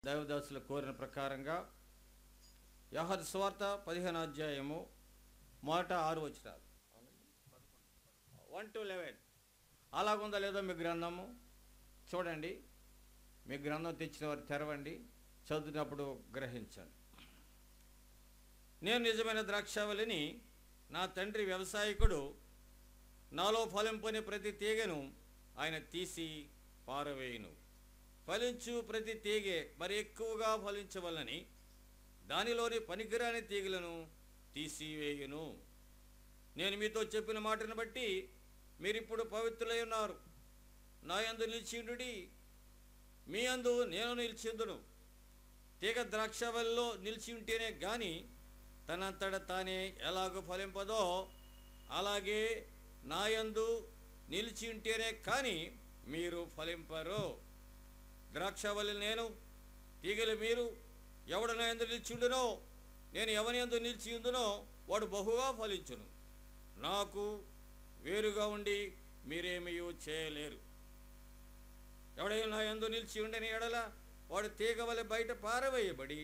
దైవదాసులు కోరిన ప్రకారంగా యోహాను సువార్త 15వ అధ్యాయము మొదట 6 వచనాలు 1 to 11 అలాగుందా లేదో మీ గ్రంథము చూడండి. మీ గ్రంథం తెచ్చిన వారు తెరవండి, చదువుతున్నప్పుడు గ్రహించండి. నేను నిజమైన ద్రాక్షావళిని, నా తండ్రి వ్యవసాయకుడు. నాలో ఫలింపని ప్రతి తీగను ఆయన తీసి పారవేయును. ఫలించు ప్రతి తీగె మరి ఎక్కువగా ఫలించవలని దానిలోని పనికిరాని తీగలను తీసివేయును. నేను మీతో చెప్పిన మాటను బట్టి మీరిప్పుడు పవిత్రులై ఉన్నారు. నా యందు నిలిచిండుడి, మీ యందు నేను నిలిచిందును. తీగ ద్రాక్షవల్లిలో నిలిచి ఉంటేనే గాని తనంతట తానే ఎలాగో ఫలింపదో, అలాగే నా యందు నిలిచి ఉంటేనే కానీ మీరు ఫలింపరు. ద్రాక్షవల్లి నేను, తీగలు మీరు. ఎవడు నా యందు నిలిచిండునో, నేను ఎవని యందు నిలిచి ఉందునో వాడు బహుగా ఫలించును. నాకు వేరుగా ఉండి మీరేమీ చేయలేరు. ఎవడైనా నా యందు నిలిచి ఉండని ఎడల వాడు తీగ వలె బయట పారవేయబడి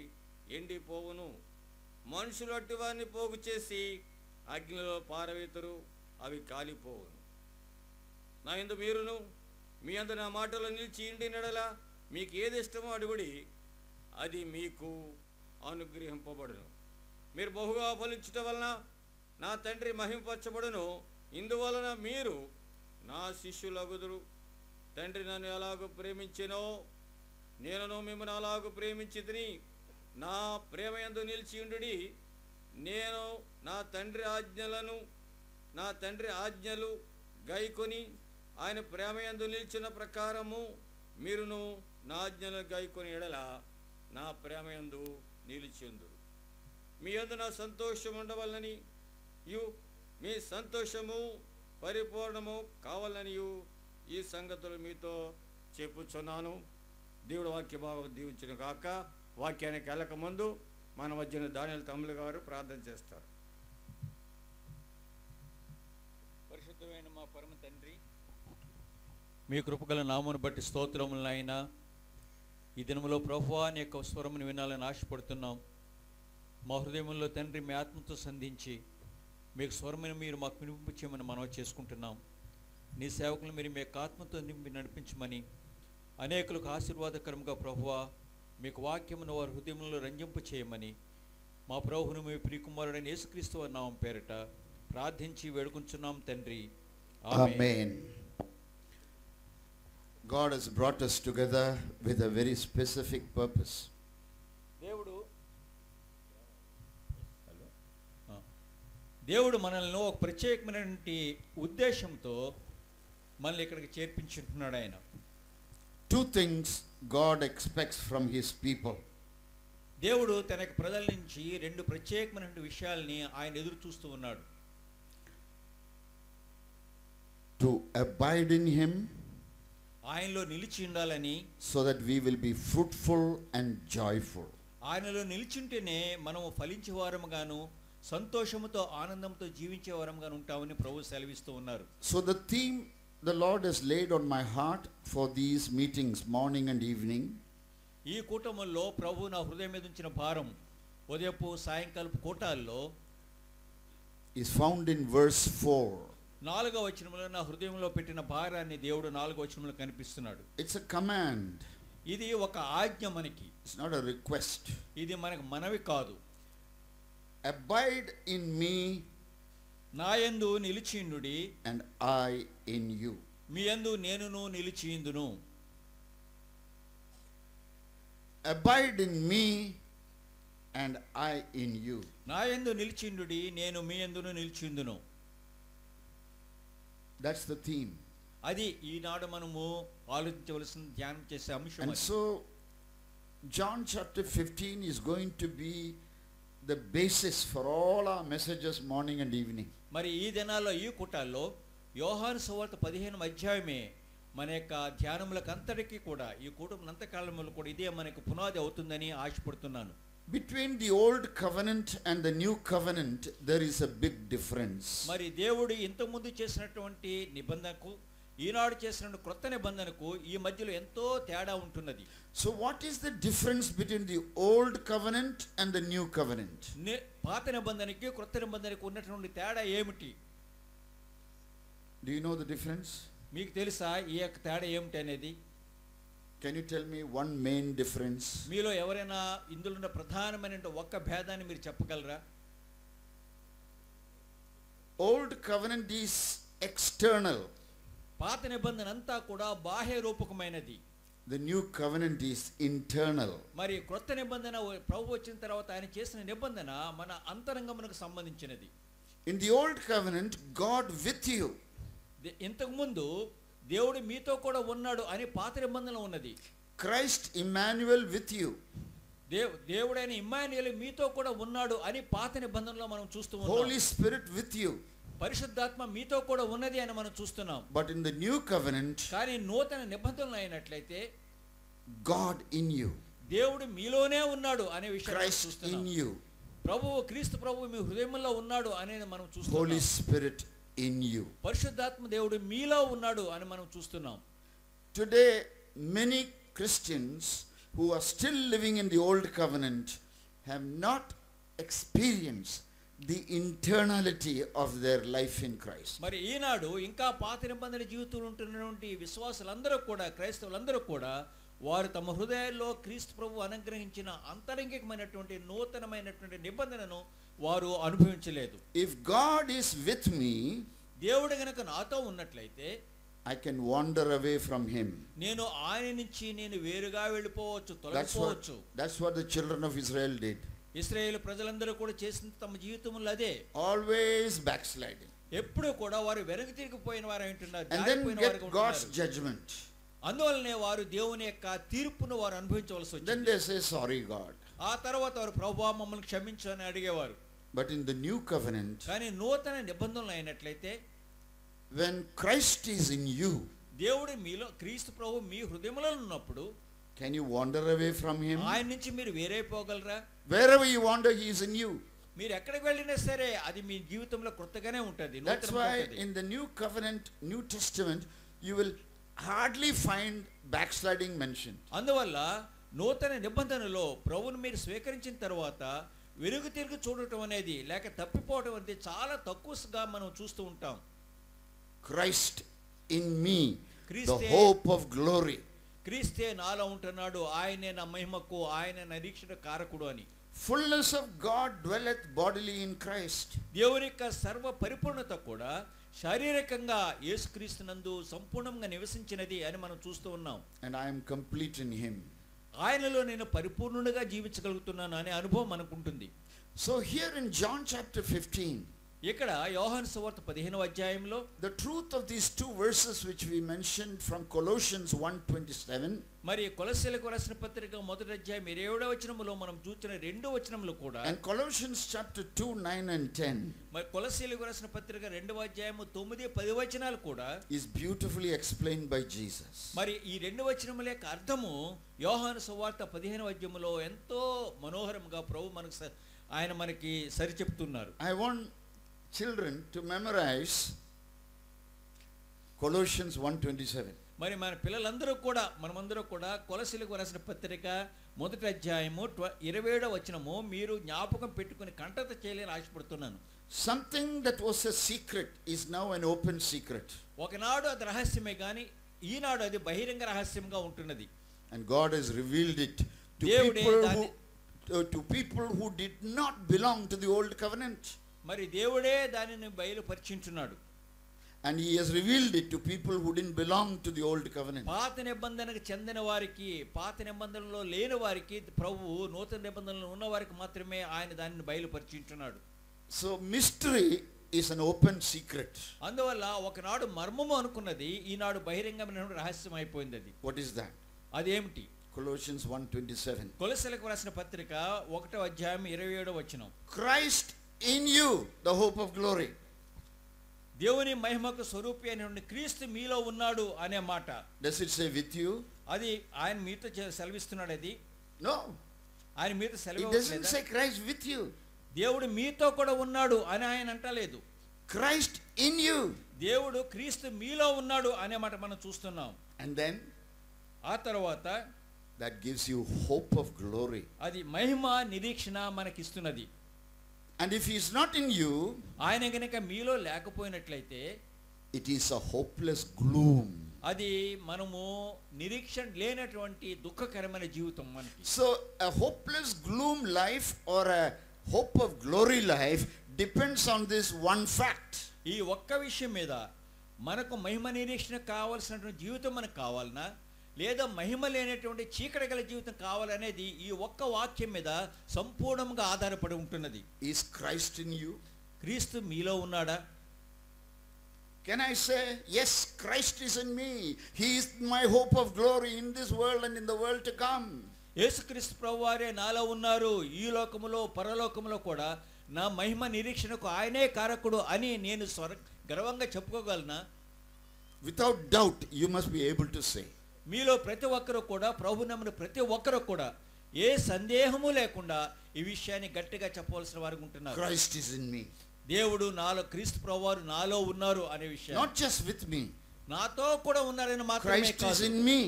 ఎండిపోవును. మనుషులు అట్టి వారిని పోగు చేసి అగ్నిలో పారవేతురు, అవి కాలిపోవును. నా యందు మీరును, మీ యందు నా మాటలో నిలిచి ఉండినెడల మీకు ఏది ఇష్టమో అడుగుడి, అది మీకు అనుగ్రహింపబడును. మీరు బహుగా ఫలించుట వలన నా తండ్రి మహింపరచబడును. ఇందువలన మీరు నా శిష్యులగుదురు. తండ్రి నన్ను ఎలాగూ ప్రేమించెనో నేనును మిమ్మల్ని అలాగూ ప్రేమించితిని. నా ప్రేమ యందు నిలిచి ఉండుడి. నేను నా తండ్రి ఆజ్ఞలు గైకొని ఆయన ప్రేమ యందు నిలిచిన ప్రకారము మీరును నా ఆజ్ఞలను గైకొని ఎడల నా ప్రేమ యందు నిలిచిందురు. మీ యందు నా సంతోషం ఉండవలనని, మీ సంతోషము పరిపూర్ణము కావాలనియు ఈ సంగతులు మీతో చెప్పుచున్నాను. దేవుడు వాక్య భాగం దీవించును కాక. వాక్యానికి వెళ్ళక ముందు మన మధ్యన దానియేలు తమ్ములు గారు ప్రార్థన చేస్తారు. పరిశుద్ధమైన మా పరమ తండ్రి, మీ కృపగల నామమును బట్టి స్తోత్రములైనా ఈ దినములో ప్రభువా నీ యొక్క స్వరమును వినాలని ఆశపడుతున్నాం. మా హృదయంలో తండ్రి మీ ఆత్మతో సంధించి మీకు స్వరమును మీరు మాకు వినిపించమని మనం చేసుకుంటున్నాం. నీ సేవకులు మీరు మీ యొక్క ఆత్మతో నింపి నడిపించమని, అనేకులకు ఆశీర్వాదకరంగా ప్రభువా మీకు వాక్యమును వారి హృదయంలో రంజింపు చేయమని మా ప్రభువును మీ ప్రియకుమారుడైన యేసుక్రీస్తు వారి నామం పేరిట ప్రార్థించి వేడుకుంటున్నాం తండ్రి. ఆమేన్. God has brought us together with a very specific purpose. దేవుడు మనల్ని ఒక ప్రత్యేకమైనటువంటి ఉద్దేశంతో మనల్ని ఇక్కడికి చేర్పించుంటున్నాడు. ఆయన Two things God expects from his people. దేవుడు తన యొక్క ప్రజల నుంచి రెండు ప్రత్యేకమైనటువంటి విషయాల్ని ఆయన ఎదురు చూస్తూ ఉన్నాడు. To abide in him, ఆయనలో నిలిచి ఉండాలని, so that we will be fruitful and joyful. ఆయనలో నిలిచింటేనే మనం ఫలించే వారముగాను సంతోషముతో ఆనందంతో జీవించే వారముగాను ఉంటామని ప్రభువు సెలవిస్తూ ఉన్నారు. So the theme the Lord has laid on my heart for these meetings, morning and evening, ఈ కూటముల్లో ప్రభు నా హృదయం మీద ఉంచిన భారం ఉదయపు సాయంకాలపు కూటాల్లో is found in verse 4. 4వ వచనంలో నా హృదయంలో పెట్టిన భారాన్ని దేవుడు 4వ వచనంలో కనిపిస్తున్నాడు. It's a command. ఇది ఒక ఆజ్ఞ మనకి. It's not a request. ఇది మనకు మనవి కాదు. Abide in me, నా యందు నిలిచియుండుడి, and I in you. మీ యందు నేనును నిలిచియుందును. Abide in me and I in you. నా యందు నిలిచియుండుడి, నేను మీ యందును నిలిచియుందును. That's the theme. అది ఈనాడు మనము ఆలోచించవలసిన ధ్యానం చేసే అంశం. And so John chapter 15 is going to be the basis for all our messages morning and evening. మరి ఈ దినాల్లో ఈ కూటాల్లో యోహాను సువార్త 15వ అధ్యాయమే మన యొక్క ధ్యానములకు అంతటికీ కూడా, ఈ కూటములంత కాలంలో కూడా ఇదే మనకు పునాది అవుతుందని ఆశపడుతున్నాను. Between the old covenant and the new covenant there is a big difference. మరి దేవుడు ఇంతకుముందు చేసినటువంటి నిబంధనకు ఈనాడు చేసిన క్రొత్త నిబంధనకు ఈ మధ్యలో ఎంతో తేడా ఉంటున్నది. So what is the difference between the old covenant and the new covenant? పాత నిబంధనకి క్రొత్త నిబంధనకు ఉన్నటువంటి తేడా ఏమిటి? Do you know the difference? మీకు తెలుసా ఈ యొక్క తేడా ఏమిటి అనేది? Can you tell me one main difference? మీలో ఎవరైనా ఇందులో ఉన్న ప్రధానమైన ఒక్క భేదాన్ని మీరు చెప్పగలరా? Old covenant is external. పాత నిబంధన అంతా కూడా బాహ్య రూపకమైనది. The new covenant is internal. మరి క్రొత్త నిబంధన ప్రభు వచ్చిన తర్వాత ఆయన చేసిన నిబంధన మన అంతరంగమునకు సంబంధించినది. In the old covenant, God with you. ఇంతకు ముందు దేవుడు మీతో కూడా ఉన్నాడు అని పాత నిబంధన ఉన్నది. Christ Emmanuel with you. దేవుడైన ఇమ్మానుయేలు మీతో కూడా ఉన్నాడు అని పాత నిబంధనలో మనం చూస్తూ ఉన్నాం. Holy Spirit with you. పరిశుద్ధాత్మ మీతో కూడా ఉన్నది అని మనం చూస్తున్నాం. But in the new covenant, కానీ నూతన నిబంధనలు అయినట్లయితే God in you. దేవుడు మీలోనే ఉన్నాడు అనే విషయాన్ని Christ చూస్తున్నాం. in you. ప్రభువు క్రీస్తు ప్రభువు మీ హృదయంలో ఉన్నాడు అనేది మనం Holy చూస్తున్నాం. Spirit in you. పరిశుద్ధాత్మ దేవుడు మీలో ఉన్నాడు అని మనం చూస్తున్నాం. Today many Christians who are still living in the old covenant have not experienced the internality of their life in Christ. మరి ఈనాడు ఇంకా పాత నిబంధన జీవితంలో ఉంటున్నటువంటి విశ్వాసులందరూ కూడా క్రైస్తవులందరూ కూడా వారు తమ హృదయాల్లో క్రీస్తు ప్రభు అనుగ్రహించిన అంతరంగికమైనటువంటి నూతనమైనటువంటి నిబంధనను వారు అనుభవించలేదు. If God is with me, దేవుడు గనుక నాతో ఉన్నట్లయితే I can wander away from him. నేను ఆయన నుంచి నేను వేరుగా వెళ్ళిపోవచ్చు, తొలగిపోవచ్చు. That's what the children of Israel did. ఇశ్రాయేలు ప్రజలందరూ కూడా చేసిన తమ జీవితంలో అదే. Always backsliding. ఎప్పుడు కూడా వారు వెనక్కి తిరిగిపోయిన వారు అంటున్నారు. And then get God's judgment. అందువల్లనే వారు దేవుని యొక్క తీర్పును వారు అనుభవించవలసి వచ్చింది. Then they say, sorry God. ఆ తర్వాత వారు ప్రభువా మమ్మల్ని క్షమించు అని అడిగేవారు. But in the new covenant, కానీ నూతన నిబంధనలు అయినట్లయితే when Christ is in you, దేవుడు మీలో క్రీస్తు ప్రభు మీ హృదయంలో ఉన్నప్పుడు can you wander away from him? ఆయన నుంచి మీరు వేరైపోగలరా? Wherever you wander, he is in you. మీరు ఎక్కడికి వెళ్ళినా సరే అది మీ జీవితంలో కొత్తగానే ఉంటుంది. That's why in the new covenant, New Testament, you will hardly find backsliding mentioned. అందువల్ల నూతన నిబంధనలో ప్రభువును మీరు స్వీకరించిన తర్వాత వెనుక తిరిగి చూడటం అనేది లేక తప్పిపోవడం అనేది చాలా తక్కువగా మనం చూస్తూ ఉంటాం. Christ in me, the Christe- hope of glory. క్రీస్తే నాలో ఉంటున్నాడు, ఆయనే నా మహిమకు ఆయన నిరీక్షణ కారకుడు అని. Fullness of God dwelleth bodily in Christ. దేవుని యొక్క సర్వ పరిపూర్ణత కూడా శారీరకంగా యేసుక్రీస్తునందు సంపూర్ణంగా నివసించినది అని మనం చూస్తూ ఉన్నాం. And I am complete in him. ఆయనలో నేను పరిపూర్ణుడిగా జీవించగలుగుతున్నాను అనే అనుభవం మనకు ఉంటుంది. So here in John chapter 15, ఇక్కడ యోహాను సువార్త 15వ అధ్యాయంలో the truth of these two verses which we mentioned from Colossians 1:27, మరి కొలస్సీలకు రాసిన పత్రిక మొదటి అధ్యాయం 27వ వచనములో మనం చూసిన రెండు వచనములు కూడా and Colossians chapter 2, 9 and 10 మరి కొలస్సీలకు రాసిన పత్రిక 2వ అధ్యాయము 9, 10 వచనాలు కూడా is beautifully explained by Jesus. మరి ఈ రెండు వచనముల యొక్క అర్థము యోహాను సువార్త 15వ అధ్యాయములో ఎంతో మనోహరంగా ప్రభు మనకు ఆయన మనకి సరి చెప్తున్నారు. I want children to memorize Colossians 1:27. మరి మన పిల్లలందరూ కూడా మనమందరూ కూడా కొలస్సీలకు రాసిన పత్రిక మొదటి అధ్యాయము 27వ వచనము మీరు జ్ఞాపకం పెట్టుకుని కంటత చేయాలని ఆశపడుతున్నాను. Something that was a secret is now an open secret. ఒకనాడు అది రహస్యమే కానీ ఈనాడు అది బహిరంగ రహస్యంగా ఉంటున్నది. And God has revealed it to దేవుడే people who did not belong to the old covenant. మరి దేవుడే దానిని బయలుపరిచించున్నాడు. And he has revealed it to people who didn't belong to the old covenant. పాత నిబంధనకు చెందిన వారికి, పాత నిబంధనలో లేని వారికి ప్రభువు నూతన నిబంధనలో ఉన్న వారికి మాత్రమే ఆయన దానిని బయలుపరిచించున్నాడు. So mystery is an open secret. అందువల్ల ఒకనాడు మర్మము అనుకున్నది ఈనాడు బహిరంగమైన రహస్యం అయిపోయింది. అది What is that? అదేమిటి? Colossians 1:27. కొలస్సీలకు రాసిన పత్రిక 1వ అధ్యాయం 27వ వచనం. Christ in you, the hope of glory. దేవుని మహిమకు స్వరూపి అయిన క్రీస్తు మీలో ఉన్నాడు అనే మాట. Does it say with you? అది ఆయన మీతో సెలవిస్తున్నాడు. అది No. ఆయన మీతో It సెలవు doesn't say Christ with you. దేవుడు మీతో కూడా ఉన్నాడు అని ఆయన అంటలేదు. Christ in you. దేవుడు క్రీస్తు మీలో ఉన్నాడు అనే మాట మనం చూస్తున్నాం. And then ఆ తర్వాత that gives you hope of glory. అది మహిమ నిరీక్షణ మనకిస్తున్నది. And if he is not in you, ఆయన గనుక మీలో లేకపోయినట్లయితే it is a hopeless gloom. అది మనము నిరీక్షణ లేనటువంటి దుఃఖకరమైన జీవితం మనకి. So a hopeless gloom life or a hope of glory life depends on this one fact. ఈ ఒక్క విషయం మీద మనకు మహిమ నిరీక్షణ కావాల్సినటువంటి జీవితం మనకు కావాలనా, లేదా మహిమ లేనటువంటి చీకటి గల జీవితం కావాలనేది ఈ ఒక్క వాక్యం మీద సంపూర్ణంగా ఆధారపడి ఉంటున్నది. Is Christ in you? క్రీస్తు మీలో ఉన్నాడా? Can I say, yes, Christ is in me. He is my hope of glory in this world and in the world to come. యేసుక్రీస్తు ప్రభువారే నాలో ఉన్నారు, ఈ లోకములో పరలోకములో కూడా నా మహిమ నిరీక్షణకు ఆయనే కారకుడు అని నేను గర్వంగా చెప్పుకోగలనా? Without doubt, you must be able to say. మీలో ప్రతి ఒక్కరు కూడా, ప్రభు నమ్మిన ప్రతి ఒక్కరు కూడా ఏ సందేహము లేకుండా ఈ విషయాన్ని గట్టిగా చెప్పవలసిన వారు ఉంటున్నారు. Christ is in me. దేవుడు నాలో, క్రీస్తు ప్రభువారు నాలో ఉన్నారు అనే విషయం. Not just with me. నాతో కూడా ఉన్నారని మాత్రమే Christ is కాదు, in me.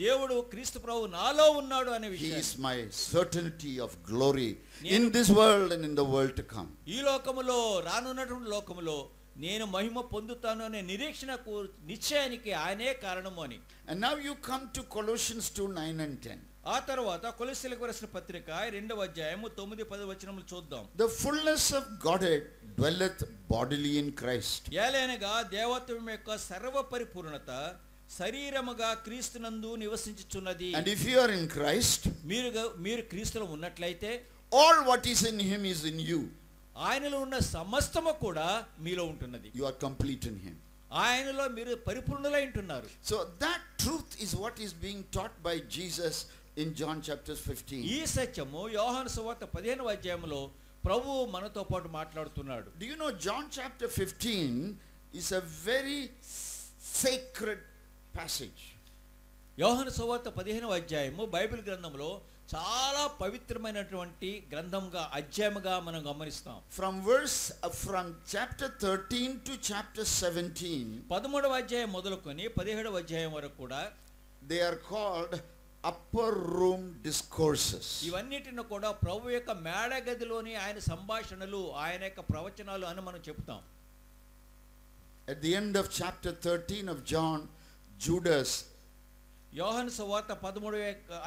దేవుడు క్రీస్తు ప్రభు నాలో ఉన్నాడు అనే He విషయం. is my certainty of glory in this world and in the world to come. ఈ లోకములో, రానున్నటువంటి లోకములో నేను మహిమ పొందుతాను అనే నిరీక్షణకు, నిశ్చయానికి ఆయనే కారణము అని. And now you come to Colossians 2:9 and 10. ఆ తర్వాత కొలస్సీలకు రాసిన పత్రిక 2వ అధ్యాయము 9-10 వచనములు చూద్దాం. The fullness of Godhead dwelleth bodily in Christ. ఏలైనగా దేవత్వం యొక్క సర్వ పరిపూర్ణత శరీరముగా క్రీస్తునందు నివసించుచున్నది. And if you are in Christ, మీరు క్రీస్తులో ఉన్నట్లయితే all what is in him is in you. ఆయనలో ఉన్న సమస్తము కూడా మీలో ఉంటున్నది. You are complete in him. ఆయనలో మీరు పరిపూర్ణులై ఉంటున్నారు. So that truth is what is being taught by Jesus in John chapter 15. ఈ సత్యము యోహాను సువార్త 15వ అధ్యాయములో ప్రభువు మనతో పాటు మాట్లాడుతున్నాడు. Do you know John chapter 15 is a very sacred passage. యోహాను సువార్త 15వ అధ్యాయము బైబిల్ గ్రంథంలో చాలా పవిత్రమైనటువంటి గ్రంథంగా, అధ్యాయముగా మనం గమనిస్తాం. From chapter 13 to chapter 17, 13వ అధ్యాయం మొదలుకొని 17వ అధ్యాయం వరకు కూడా they are called upper room discourses. ఇవన్నిటిని కూడా ప్రభు యొక్క మేడ గదిలోని ఆయన సంభాషణలు, ఆయన యొక్క ప్రవచనాలు అని మనం చెప్తాం. At the end of chapter 13 of John, Judas యోహాను సువార్త 13వ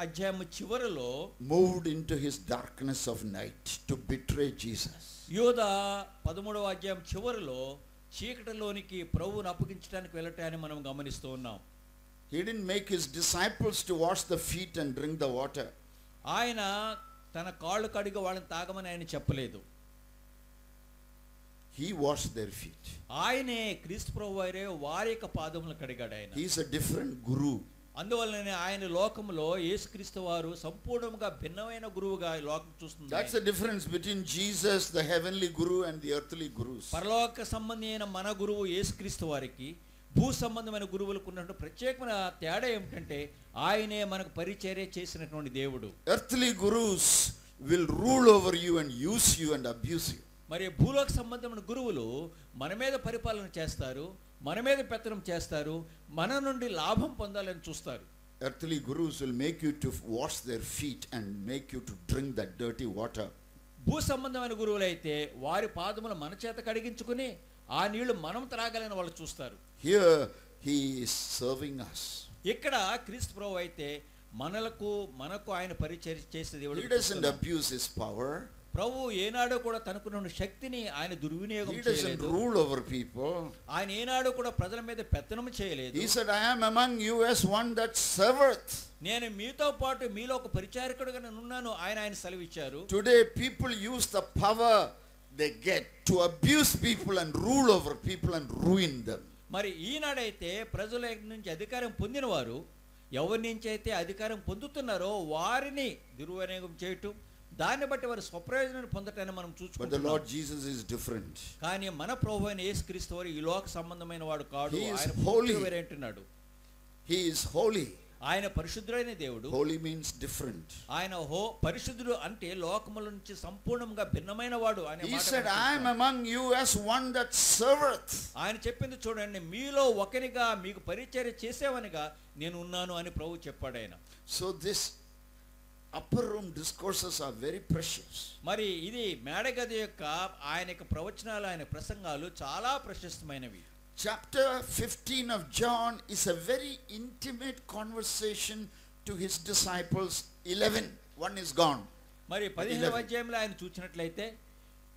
అధ్యాయం చివరిలో moved into his darkness of night to betray Jesus. యూదా 13వ అధ్యాయం చివరిలో చీకటిలోనికి ప్రభువును అప్పగించడానికి వెళ్ళటాన్ని మనం గమనిస్తూ ఉన్నాం. He didn't make his disciples to wash the feet and drink the water. ఆయన తన కాళ్ళు కడిగి వాళ్ళని తాగమని ఆయన చెప్పలేదు. He washed their feet. ఆయనే, క్రీస్తు ప్రభువారే వారి యొక్క పాదములను కడిగాడు ఆయన. He is a different guru. అందువల్లనే ఆయన లోకములో యేసుక్రీస్తు వారు సంపూర్ణంగా భిన్నమైన గురువుగా ఈ లోకం చూస్తుంది. That's the difference between Jesus, the heavenly guru, and the earthly gurus. పరలోక సంబంధి అయిన మన గురువు యేసుక్రీస్తు వారికి భూ సంబంధమైన గురువులకు ఉన్నటువంటి ప్రత్యేకమైన తేడా ఏమిటంటే ఆయనే మనకు పరిచర్య చేసినటువంటి దేవుడు. Earthly gurus will rule over you and use you and abuse you. మరి భూలోక సంబంధమైన గురువులు మన మీద పరిపాలన చేస్తారు, మన మీద పెత్తనం చేస్తారు, మన నుండి లాభం పొందాలని చూస్తారు. Earthly gurus will make you to wash their feet and make you to drink that dirty water. భూ సంబంధమైన గురువులు అయితే వారి పాదములు మన చేత కడిగించుకుని ఆ నీళ్లు మనం త్రాగాలని వాళ్ళు చూస్తారు. Here he is serving us. ఇక్కడ క్రీస్తు ప్రభువు అయితే మనకు ఆయన పరిచర్య చేసే దేవుడు. He doesn't abuse his power. ప్రభు ఏనాడు కూడా తనకున్న శక్తిని ఆయన దుర్వినియోగం He doesn't చేయలేదు. rule over people. ఆయన ఏనాడు కూడా ప్రజల మీద పెత్తనం చేయలేదు. He said, I am among you as one that serveth. నేను మీతో పాటు మీలో ఒక పరిచారకుడుగా నేను ఉన్నాను ఆయన సెలవిచ్చారు. Today people use the power they get to abuse people and rule over people and ruin them. మరి ఈనాడైతే ప్రజల నుంచి అధికారం పొందిన వారు ఎవరి నుంచి అయితే అధికారం పొందుతున్నారో వారిని దుర్వినియోగం చేయటం, దాన్ని బట్టి వారు స్వప్రయోజనాన్ని పొందటాన్ని మనం But the చూసుకుంటున్నాం. Lord Jesus is different. కానీ మన ప్రభువు అయిన యేసుక్రీస్తు వారు ఈ లోక సంబంధమైన వాడు కాడు. He is ఆయన holy. పూర్తిగా వేరే అంటున్నాడు. He is holy. ఆయన పరిశుద్ధుడైన దేవుడు. Holy means different. ఆయన పరిశుద్ధుడు అంటే లోకముల నుంచి సంపూర్ణంగా భిన్నమైన వాడు అనే He మాట said, మనం I am చూస్తాం. among you as one that serveth. ఆయన చెప్పింది చూడండి, మీలో ఒకనిగా మీకు పరిచర్య చేసేవనిగా నేను ఉన్నాను అని ప్రభు చెప్పాడు ఆయన. So this upper room discourses are very precious. మరి ఇది మేడగది యొక్క ఆయన యొక్క ప్రవచనాలు, ఆయన ప్రసంగాలు చాలా ప్రశస్తమైనవి. Chapter 15 of John is a very intimate conversation to his disciples. 11. One is gone. మరి 15వ అధ్యాయంలో ఆయన చూసినట్లయితే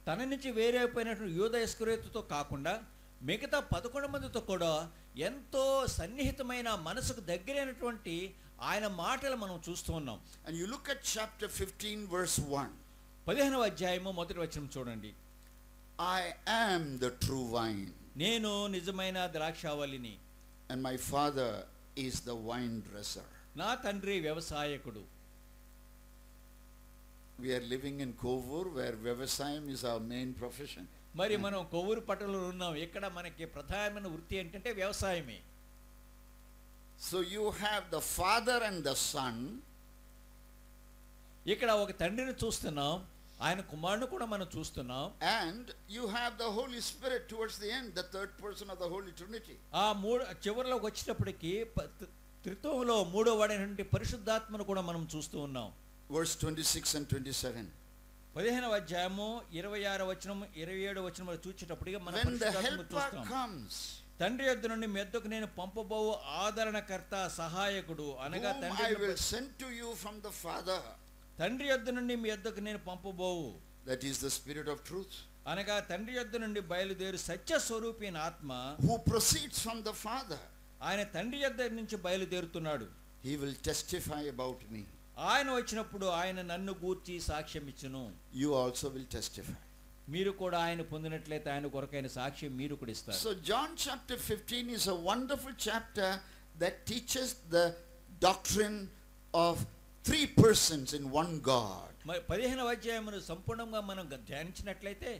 తన నుంచి వేరైపోయినటువంటి యూదా ఇస్కరియోతుతో కాకుండా మిగతా 11 మందితో కూడా ఎంతో సన్నిహితమైన మనసుకు దగ్గరైనటువంటి ఆయన మాటలు మనం చూస్తూ ఉన్నాం. And you look at chapter 15 verse 1. 15వ అధ్యాయము మొదటి వచనం చూడండి. I am the true vine. నేను నిజమైన ద్రాక్షావల్లిని. And my father is the vine dresser. నా తండ్రి వ్యవసాయకుడు. We are living in Kovur where Vyavasayam is our main profession. మరి మనం కొవ్వూరు పట్టణంలో ఉన్నాం. ఇక్కడ మనకి ప్రధానమైన వృత్తి ఏంటంటే వ్యవసాయమే. So you have the father and the son. ఇక్కడ ఒక తండ్రిని చూస్తున్నాం, ఆయన కుమారుని కూడా మనం చూస్తున్నాం. And you have the Holy Spirit towards the end, the third person of the Holy Trinity. ఆ చివరిలోకి వచ్చేటప్పటికి త్రిత్వంలో మూడో వాడైనటువంటి పరిశుద్ధాత్మను కూడా మనం చూస్తూ ఉన్నాం. Verse 26 and 27. 15వ అధ్యాయము 26వ వచనం 27వ వచనం చూచేటప్పటికి మనం When the పరిశుద్ధాత్మను helper చూస్తాం. comes, తండ్రి యొద్ద నుండి మీ యొద్దకు నేను పంపబోవు ఆదరణకర్త సహాయకుడు అనగా whom I will send to you from the Father, తండ్రి యొద్ద నుండి మీ యొద్దకు నేను పంపబోవు, that is the Spirit of truth, అనగా తండ్రి యొద్ద నుండి బయలుదేరు సత్య స్వరూపైన ఆత్మ, who proceeds from the Father. ఆయన తండ్రి యొద్ద నుంచి బయలుదేరుతున్నాడు. He will testify about me. ఆయన వచ్చినప్పుడు ఆయన నన్ను గూర్చి సాక్ష్యం ఇచ్చును. You also will testify. మీరు కూడా ఆయన పొందినట్లయితే ఆయన కొరకైన సాక్ష్యం మీరు కూడా ఇస్తారు. So John chapter 15 is a wonderful chapter that teaches the doctrine of three persons in one God. మరి 15వ అధ్యాయమును సంపూర్ణంగా మనం ధ్యానించినట్లయితే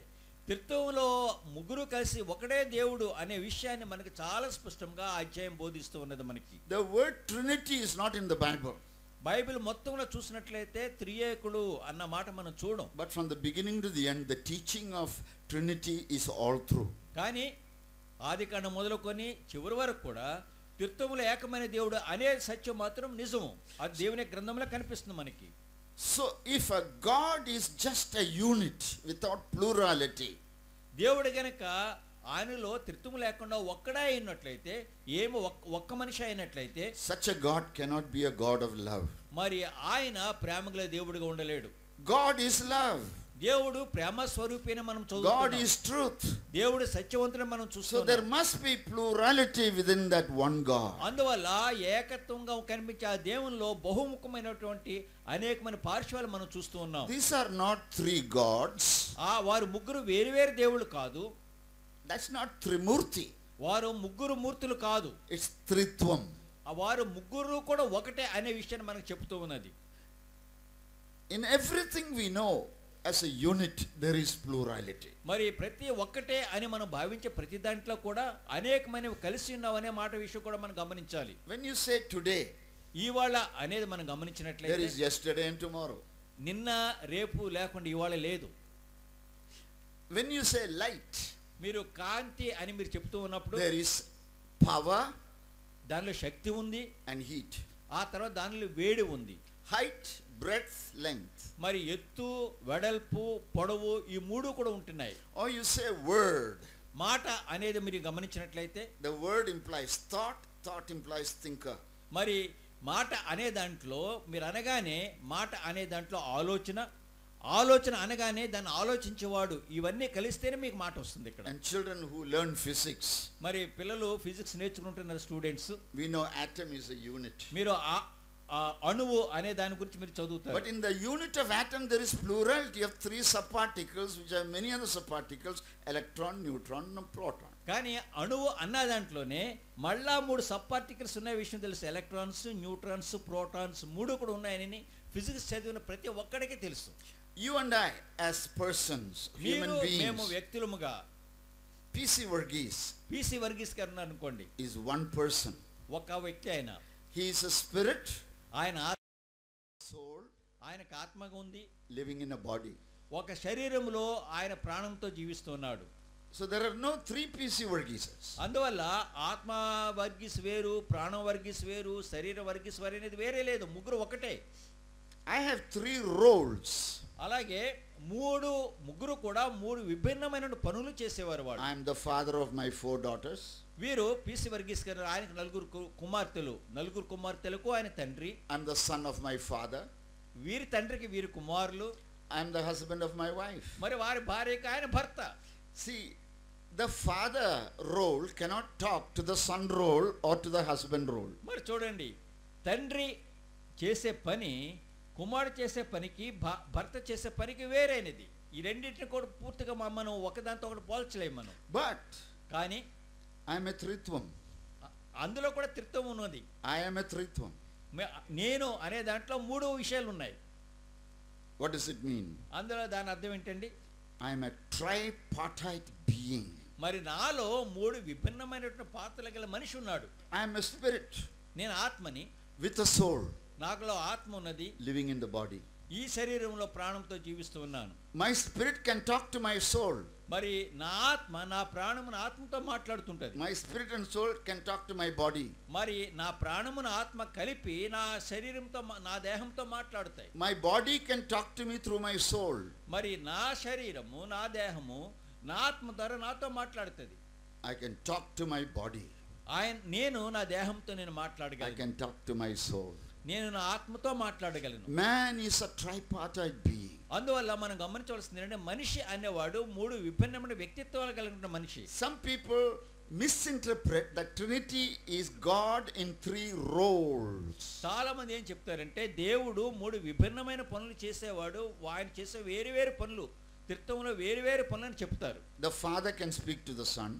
త్రిత్వంలో ముగ్గురు కలిసి ఒకడే దేవుడు అనే విషయాన్ని మనకి చాలా స్పష్టంగా ఆ అధ్యాయం బోధిస్తూ ఉన్నది మనకి. The word Trinity is not in the Bible. Bible మొత్తంలో చూసినట్లయితే త్రియేకుడు అన్న మాట మనం చూడం. But from the beginning to the end, the teaching of Trinity is all through. కానీ ఆదికాండం మొదలుకొని చివరి వరకు కూడా త్రిత్వములో ఏకమైన దేవుడు అనే సత్యం మాత్రం నిజము. అది దేవుని గ్రంథంలో కనిపిస్తుంది మనకి. So if a God is just a unit without plurality, దేవుడు గనక ఆయనలో త్రిత్వము లేకుండా ఒక్కడే అయినట్లయితే, ఏమో ఒక్క మనిషి అయినట్లయితే, such a God cannot be a God of love. మరి ఆయన ప్రేమగల దేవుడిగా ఉండలేడు. God is love. దేవుడు ప్రేమ స్వరూపేణ మనం God చదువుతున్నాం. is truth. దేవుడు సత్యవంతుని మనం So చూస్తున్నాం. there must be plurality within that one God. అందువల్ల ఏకత్వంగా కనిపించే ఆ దేవునిలో బహుముఖమైనటువంటి అనేకమైన పార్శ్వాలు మనం చూస్తూ ఉన్నాం. These are not three gods. వారు ముగ్గురు వేరు దేవుళ్ళు కాదు. That's not Trimurti. వారు ముగ్గురు మూర్తులు కాదు. It's Tritvam. వారు ముగ్గురు కూడా ఒకటే అనే విషయాన్ని మనకు చెబుతూ ఉన్నది. In everything we know, as a unit, there is plurality. మరి ప్రతి ఒక్కటే అని మనం భావించే ప్రతి దాంట్లో కూడా అనేకమైనవి కలిసి ఉన్నామనే మాట విషయం కూడా మనం గమనించాలి. When you say today, ఇవాళ అనేది మనం there గమనించినట్లయితే is yesterday and tomorrow. నిన్న రేపు లేకుండా ఇవాళ లేదు. When you say light, మీరు కాంతి అని మీరు చెప్తూ ఉన్నప్పుడు there is power దానిలో శక్తి ఉంది, and heat. ఆ తర్వాత దానిలో వేడి ఉంది. Height, breadth, length. మరి ఎత్తు, వెడల్పు, పొడవు ఈ మూడు కూడా ఉంటున్నాయి. Or you say word. మాట అనేది మీరు గమనించినట్లయితే The word implies thought, thought implies thinker. మరి మాట అనే దాంట్లో మీరు అనగానే మాట అనే దాంట్లో ఆలోచన, ఆలోచన అనగానే దాన్ని ఆలోచించేవాడు, ఇవన్నీ కలిస్తేనే మీకు మాట వస్తుంది ఇక్కడ. And children who learn physics, మరి పిల్లలు ఫిజిక్స్ నేర్చుకుంటున్నారు students. we know atom is a unit. మీరు అణువు అనే దాని గురించి మీరు చదువుతారు. But in the unit of atom there is plurality of three subparticles which have many other subparticles: electron, neutron and proton. కానీ అణువు అన్న దాంట్లోనే మళ్ళా 3 సబ్ పార్టికల్స్ ఉన్న విషయం తెలుసు. ఎలక్ట్రాన్స్, న్యూట్రాన్స్, ప్రోటాన్స్ 3 కూడా ఉన్నాయని ఫిజిక్స్ చదివిన ప్రతి ఒక్కడికి తెలుసు. You and I as persons, human మేము beings, వ్యక్తులముగా P.C. Verghese పిసి వర్గీస్ గారు అనుకోండి, is one person. ఒక వ్యక్తి అయినా He is a spirit, ఆయన soul, ఆయనకు ఆత్మగా ఉంది, living in a body. ఒక శరీరంలో ఆయన ప్రాణంతో జీవిస్తున్నాడు. So there are no three PC Vargises. అందువల్ల ఆత్మ వర్గీస్ వేరు, ప్రాణం వర్గీస్ వేరు, శరీర వర్గీస్ వేరు అనేది వేరే లేదు, ముగ్గురు ఒకటే. I have three roles. అలాగే ముగ్గురు కూడా మూడు విభిన్నమైన పనులు చేసేవారు వాడు. I am the father of my 4 daughters. వీరు పిసి వర్గీస్ గారు, ఆయనకు నలుగురు కుమార్తెలకు ఆయన తండ్రి. I am the son of my father. వీరి తండ్రికి వీరి కుమారులు. I am the husband of my wife. మరి వారి భార్యకి ఆయన భర్త. See, the father role cannot talk to the son role or to the husband role. మరి చూడండి, తండ్రి చేసే పని కుమారుడు చేసే పనికి భర్త చేసే పనికి వేరైనది. ఈ రెండింటిని కూడా పూర్తిగా మనం ఒకదాంతో ఒకటి పోల్చలేము మనం. But కానీ I am a Tritvam. అందులో కూడా త్రిత్వం ఉన్నది. I am a Tritvam. నేను అనే దాంట్లో 3 విషయాలు ఉన్నాయి. What does it mean? అందులో దాని అర్థం ఏంటండి? I am a tripartite being. మరి నాలో 3 విభిన్నమైనటువంటి పాత్రలు గల మనిషి ఉన్నాడు. I am a spirit నేను ఆత్మని, with a soul, నాకులో ఆత్మ ఉన్నది, living in the body. ఈ శరీరంలో ప్రాణంతో జీవిస్తూ ఉన్నాను. My spirit can talk to my soul. మరి నా ఆత్మ నా ప్రాణమున ఆత్మతో మాట్లాడుతుంటది. My spirit and soul can talk to my body. మరి నా ప్రాణమున ఆత్మ కలిపి నా శరీరంతో నా దేహంతో మాట్లాడుతాయి. My body can talk to me through my soul. మరి నా శరీరము నా దేహము నా ఆత్మ ద్వారా నాతో మాట్లాడుతుంది. I can talk to my body. నేను నా దేహంతో నేను I మాట్లాడగలను. can talk to my soul. నేను నా ఆత్మతో మాట్లాడగలను. Man is a tripartite being. అందువల్ల మనం గమనించవలసింది ఏంటంటే మనిషి అనేవాడు 3 విభిన్నమైన వ్యక్తిత్వాలు కలిగిన మనిషి. Some people misinterpret that Trinity is God in 3 roles. చాలా మంది ఏం చెప్తారంటే దేవుడు 3 విభిన్నమైన పనులు చేసేవాడు, ఆయన చేసే వేరు పనులు, త్రిత్వంలో వేరు పనులని చెప్తారు. The father can speak to the son,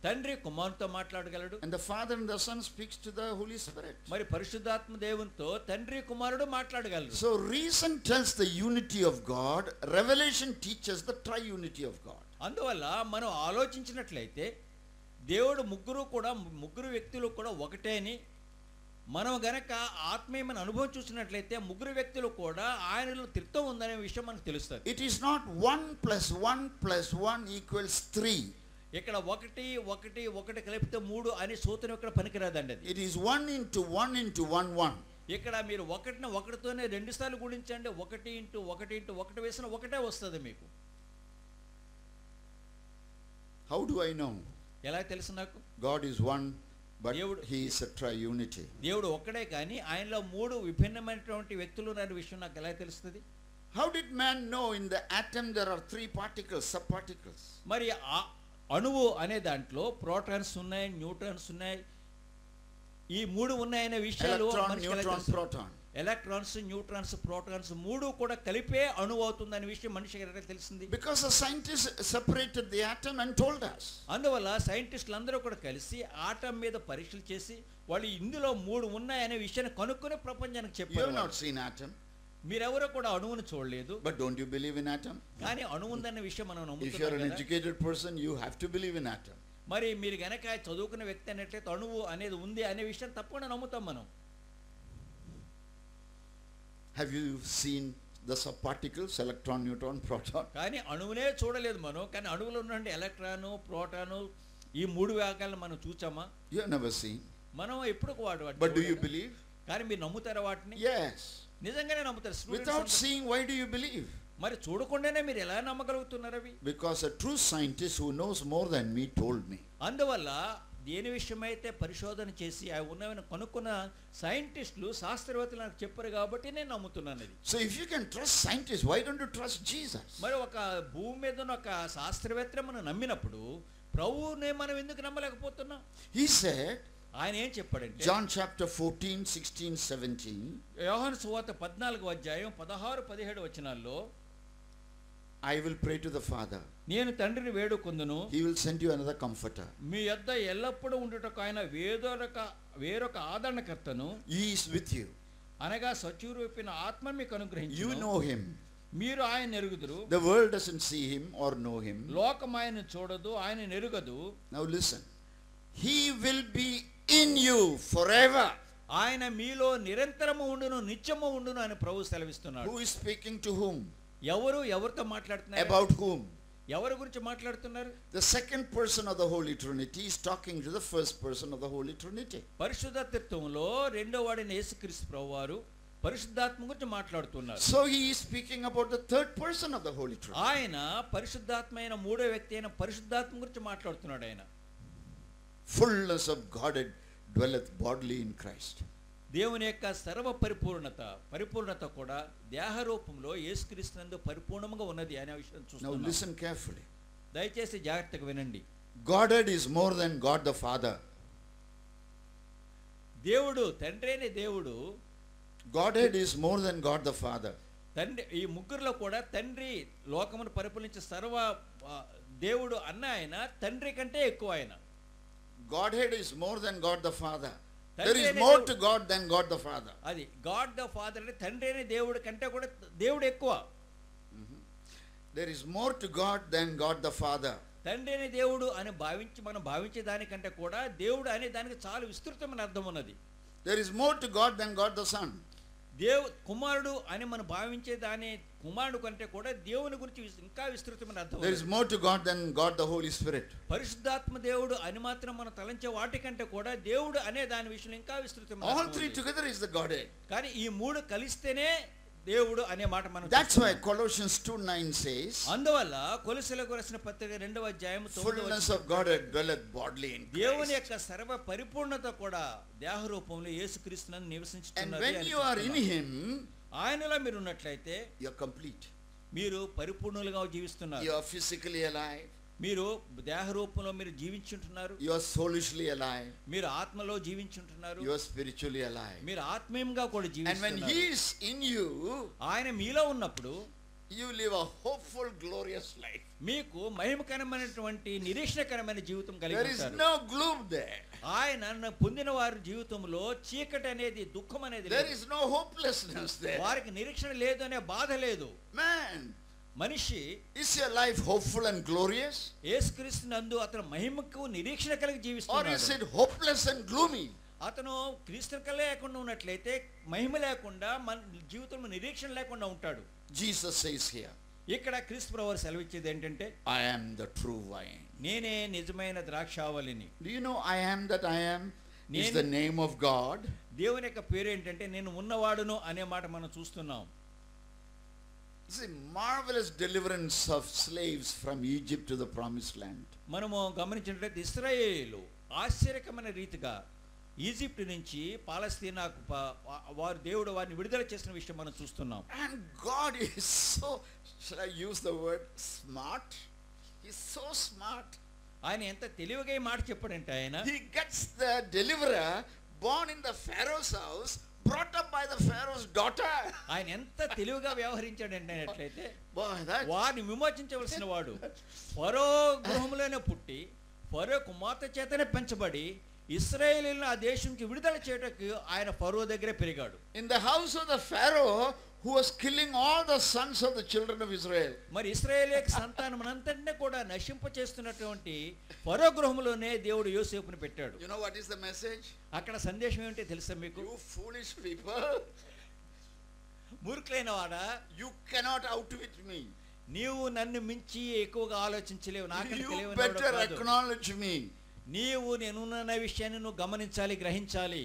తండ్రి కుమారునితో మాట్లాడగలడు, and the father and the son speaks to the Holy Spirit. మరి పరిశుద్ధాత్మ దేవునితో తండ్రి కుమారుడు మాట్లాడగలరు. So reason tells the unity of God, revelation teaches the triunity of God. అందువల్ల మనం ఆలోచించినట్లయితే దేవుడు ముగ్గురు వ్యక్తులు కూడా ఒకటే అని, మనం గనక ఆత్మీయమైన అనుభవం చూసినట్లయితే 3 వ్యక్తులు కూడా ఆయనలో త్రిత్వం ఉందనే విషయం మనకు తెలుస్తుంది. It is not 1 + 1 + 1 = 3. ఇక్కడ ఒకటి కలిపితే 3 అనే సూత్రం ఇక్కడ పనికిరాదండి. అది It is 1 × 1 × 1 1. ఇక్కడ మీరు 1తోనే 2 సార్లు గుణించండి, 1 × 1 × 1 వేసిన ఒకటే వస్తుంది మీకు. How do I know? ఎలా తెలుసు నాకు? God is one, but దేవుడు- he is a triunity. దేవుడు ఒక్కడే కానీ ఆయనలో 3 విభిన్నమైనటువంటి వ్యక్తులు ఉన్న విషయం నాకు ఎలా తెలుస్తుంది? How did man know in the atom there are 3 particles, subparticles? మరి అణువు అనే దాంట్లో ప్రోటాన్స్ ఉన్నాయి, న్యూట్రాన్స్ ఉన్నాయి, ఈ 3 ఉన్నాయనే విషయాలు Electron, మనిషికి ఎలా neutron, తెలుసు? proton. ఎలక్ట్రాన్స్, న్యూట్రాన్స్, ప్రోటాన్స్ 3 కూడా కలిపే అణువు అవుతుందనే విషయం మనిషికి ఎలా తెలిసింది? Because the scientists separated the atom and told us. అందువల్ల సైంటిస్టులు అందరూ కూడా కలిసి ఆటం మీద పరీక్షలు చేసి వాళ్ళు ఇందులో 3 ఉన్నాయనే విషయాన్ని కనుక్కొని ప్రపంచానికి You have చెప్పారు. not seen atom, మీరెవరో కూడా అణువును చూడలేదు, but don't you believe in atom? కానీ అణువు ఉందన్న విషయం మనం If you are నమ్ముతున్నాం an కదా. educated person, you have to believe in atom. మరి మీరు గనక చదువుకున్న వ్యక్తి అన్నట్లయితే అణువు అనేది ఉంది అనే విషయం తప్పకుండా నమ్ముతాం మనం. Have you seen the subparticles, electron, neutron, proton? కానీ అణువునే చూడలేదు మనం, కానీ అణువులో ఉన్నటువంటి ఎలక్ట్రాను, ప్రోటాను ఈ 3 భాగాలను మనం చూచామా? You have never seen. మనం ఎప్పుడు వాటిని But do you చూడలేదు. believe? కానీ మీరు నమ్ముతారా వాటిని? Yes. నిజంగానే నమ్ముతారు. Students Without అందరూ. seeing, why do you believe? మరి చూడకుండానే మీరు ఎలా నమ్మగలుగుతున్నారు అవి? Because a true scientist who knows more than me told me. అందువల్ల దేని విషయమైతే పరిశోధన చేసి అవి ఉన్నవని కనుక్కున్న సైంటిస్టులు, శాస్త్రవేత్తలు నాకు చెప్పారు కాబట్టి నేను నమ్ముతున్నాను ఇది. So if you can trust scientists, why don't you trust Jesus? మరి ఒక భూమి మీద ఉన్న ఒక శాస్త్రవేత్త మనం నమ్మినప్పుడు ప్రభువునే మనం ఎందుకు నమ్మలేకపోతున్నాం? He said, ఆయన ఏం చెప్పాడంటే, John chapter 14, 16, 17, యోహాను సువార్త 14వ అధ్యాయం 16, 17 వచనాల్లో, I will pray to the Father. నేను తండ్రిని వేడుకొందును, He will send you another comforter. మీ యొద్ద ఎల్లప్పుడూ ఉండుటకు ఆయన వేరొక ఆదరణకర్తను, He is with you. అనగా సచివరూపిన ఆత్మ మీకు You అనుగ్రహించును. know him. మీరు ఆయన ఎరుగుదురు. The world doesn't see him or know him. లోకం ఆయన చూడదు, ఆయన నెరుగదు. Now listen. He will be in you forever. ఆయన మీలో నిరంతరము ఉండును, నిత్యము ఉండును అని ప్రభు సెలవిస్తున్నాడు. Who is speaking to whom? ఎవరితో మాట్లాడుతున్నారు? About whom? ఎవరి గురించి మాట్లాడుతున్నారు? The second person of the Holy Trinity is talking to the first person of the Holy Trinity. పరిశుద్ధ త్రిత్వములో రెండో వాడైన యేసుక్రీస్తు ప్రభువారు పరిశుద్ధాత్మ గురించి మాట్లాడుతున్నారు. So he is speaking about the third person of the Holy Trinity. ఆయన పరిశుద్ధాత్మ అయిన మూడో వ్యక్తి అయిన పరిశుద్ధాత్మ గురించి మాట్లాడుతున్నాడు. ఆయన Fullness of Godhead dwelleth bodily in Christ. దేవుని యొక్క సర్వ పరిపూర్ణత కూడా దేహ రూపంలో యేసుక్రీస్తునందు పరిపూర్ణంగా ఉన్నది అనే విషయం Now చూస్తున్నాం. listen carefully. దయచేసి జాగ్రత్తగా వినండి. Godhead is more than God the Father. దేవుడు తండ్రిని దేవుడు Godhead is more than God the Father. తండ్రి ఈ ముగ్గురులో కూడా తండ్రి లోకమును పరిపాలించే సర్వ దేవుడు అన్న ఆయన తండ్రి కంటే ఎక్కువ ఆయన. Godhead is more than God the Father. There తండ్రి is అనే more దేవుడు- to God than God the Father. అది గాడ్ ద ఫాదర్ అంటే తండ్రి అనే దేవుడి కంటే కూడా దేవుడు ఎక్కువ. There is more to God than God the Father. తండ్రి అనే దేవుడు అని మనం భావించే దానికంటే కూడా దేవుడు అనే దానికి చాలా విస్తృతమైన అర్థం ఉన్నది. There is more to God than God the Son. కుమారుడు అని మనం భావించే దాని కుమారుడు కంటే కూడా దేవుని గురించి ఇంకా విస్తృతమైన అర్థం There is ఉన్నది. more to God than God the Holy Spirit. పరిశుద్ధాత్మ దేవుడు అని మాత్రం మనం తలంచే వాటికంటే కూడా దేవుడు అనే దాని విషయంలో ఇంకా విస్తృతమైన All అర్థం three ఉంది. together is the Godhead. కానీ ఈ మూడు కలిస్తేనే దేవుడు అనే మాట మనం That's why చూస్తున్నాం. Colossians 2:9 says, అందువల్ల కొలొస్సీయులకు రాసిన పత్రిక 2వ అధ్యాయం 9వ fullness of Godhead dwelleth bodily in దేవుని Christ. యొక్క సర్వ పరిపూర్ణత కూడా దేహ రూపంలో యేసుక్రీస్తునందు And నివసించుతున్నది when అని you are in చూస్తున్నాం. Him, ఆయనలో మీరు ఉన్నట్లయితే you are complete. మీరు పరిపూర్ణులుగా జీవిస్తున్నారు. You are physically alive. మీరు దేహ రూపంలో మీరు జీవించుంటున్నారు. You are soulishly alive. మీరు ఆత్మలో జీవించుంటున్నారు. You are spiritually alive. మీరు ఆత్మీయంగా కూడా And when జీవిస్తున్నారు. He is in you, ఆయన మీలో ఉన్నప్పుడు you live a hopeful, glorious life. మీకు మహిమకరమైనటువంటి నిరీక్షణకరమైన జీవితం కలిగి There is ఉంటారు. no gloom there. ఆయన పొందిన వారి జీవితంలో చీకటి అనేది దుఃఖం అనేది There లేదు. is no hopelessness there. వారికి నిరీక్షణ లేదు అనే బాధ లేదు. Man, మనిషి is your life hopeful and glorious? యేసుక్రీస్తునందు అతను మహిమకు నిరీక్షణ కలిగి Or is జీవిస్తున్నాడు. it hopeless and gloomy? అతను క్రీస్తు లేకుండా ఉన్నట్లయితే మహిమ లేకుండా మన జీవితంలో నిరీక్షణ లేకుండా ఉంటాడు. Jesus says here, ఇక్కడ క్రీస్తు ప్రభువు సెలవిచ్చేది ఏంటంటే I am the true vine. నేనే నిజమైన ద్రాక్షావళిని. Do you know I am that I am is నేను- the name of God? దేవుని యొక్క పేరు ఏంటంటే నేను ఉన్నవాడును అనే మాట మనం చూస్తున్నాం. This is a marvelous deliverance of slaves from Egypt to the promised land. మనము గమనించినట్లయితే ఇశ్రాయేలు ఆశ్చర్యకరమైన రీతిగా ఈజిప్ట్ నుంచి పాలస్తీనాకు వారు దేవుడు వారిని విడుదల చేసిన విషయం మనం చూస్తున్నాం. And God is so, shall I use the word smart? He's so smart. ఆయన ఎంత తెలివిగా ఈ మాట చెప్పాడంటే ఆయన He gets the deliverer born in the Pharaoh's house, brought up by the Pharaoh's daughter. ఆయన ఎంత తెలివిగా వ్యవహరించాడంటే అట్లయితే Boy, that వారిని విమోచించవలసిన వాడు ఫరో గృహంలోనే పుట్టి ఫరో కుమార్తె చేతనే పెంచబడి ఇశ్రాయేలీయులను ఆ దేశం నుంచి విడుదల చేయడానికి ఆయన ఫరో దగ్గరే పెరిగాడు. in the house of the Pharaoh who was killing all the sons of the children of Israel. మరి ఇశ్రాయేలీయుల సంతానమంతటిని కూడా నశింప చేస్తున్నటువంటి ఫరో గృహంలోనే దేవుడు యోసేపుని పెట్టాడు. You know what is the message? అక్కడ సందేశం ఏమిటో తెలుసా మీకు? You foolish people, మూర్ఖులైన వాడా, you cannot outwit me. నీవు నన్ను మించి ఎక్కువగా ఆలోచించలేవు, నాకంటే You తెలివైనవాడు better కాదు. acknowledge me. నీవు నేనున్న విషయాన్ని నువ్వు గమనించాలి, గ్రహించాలి.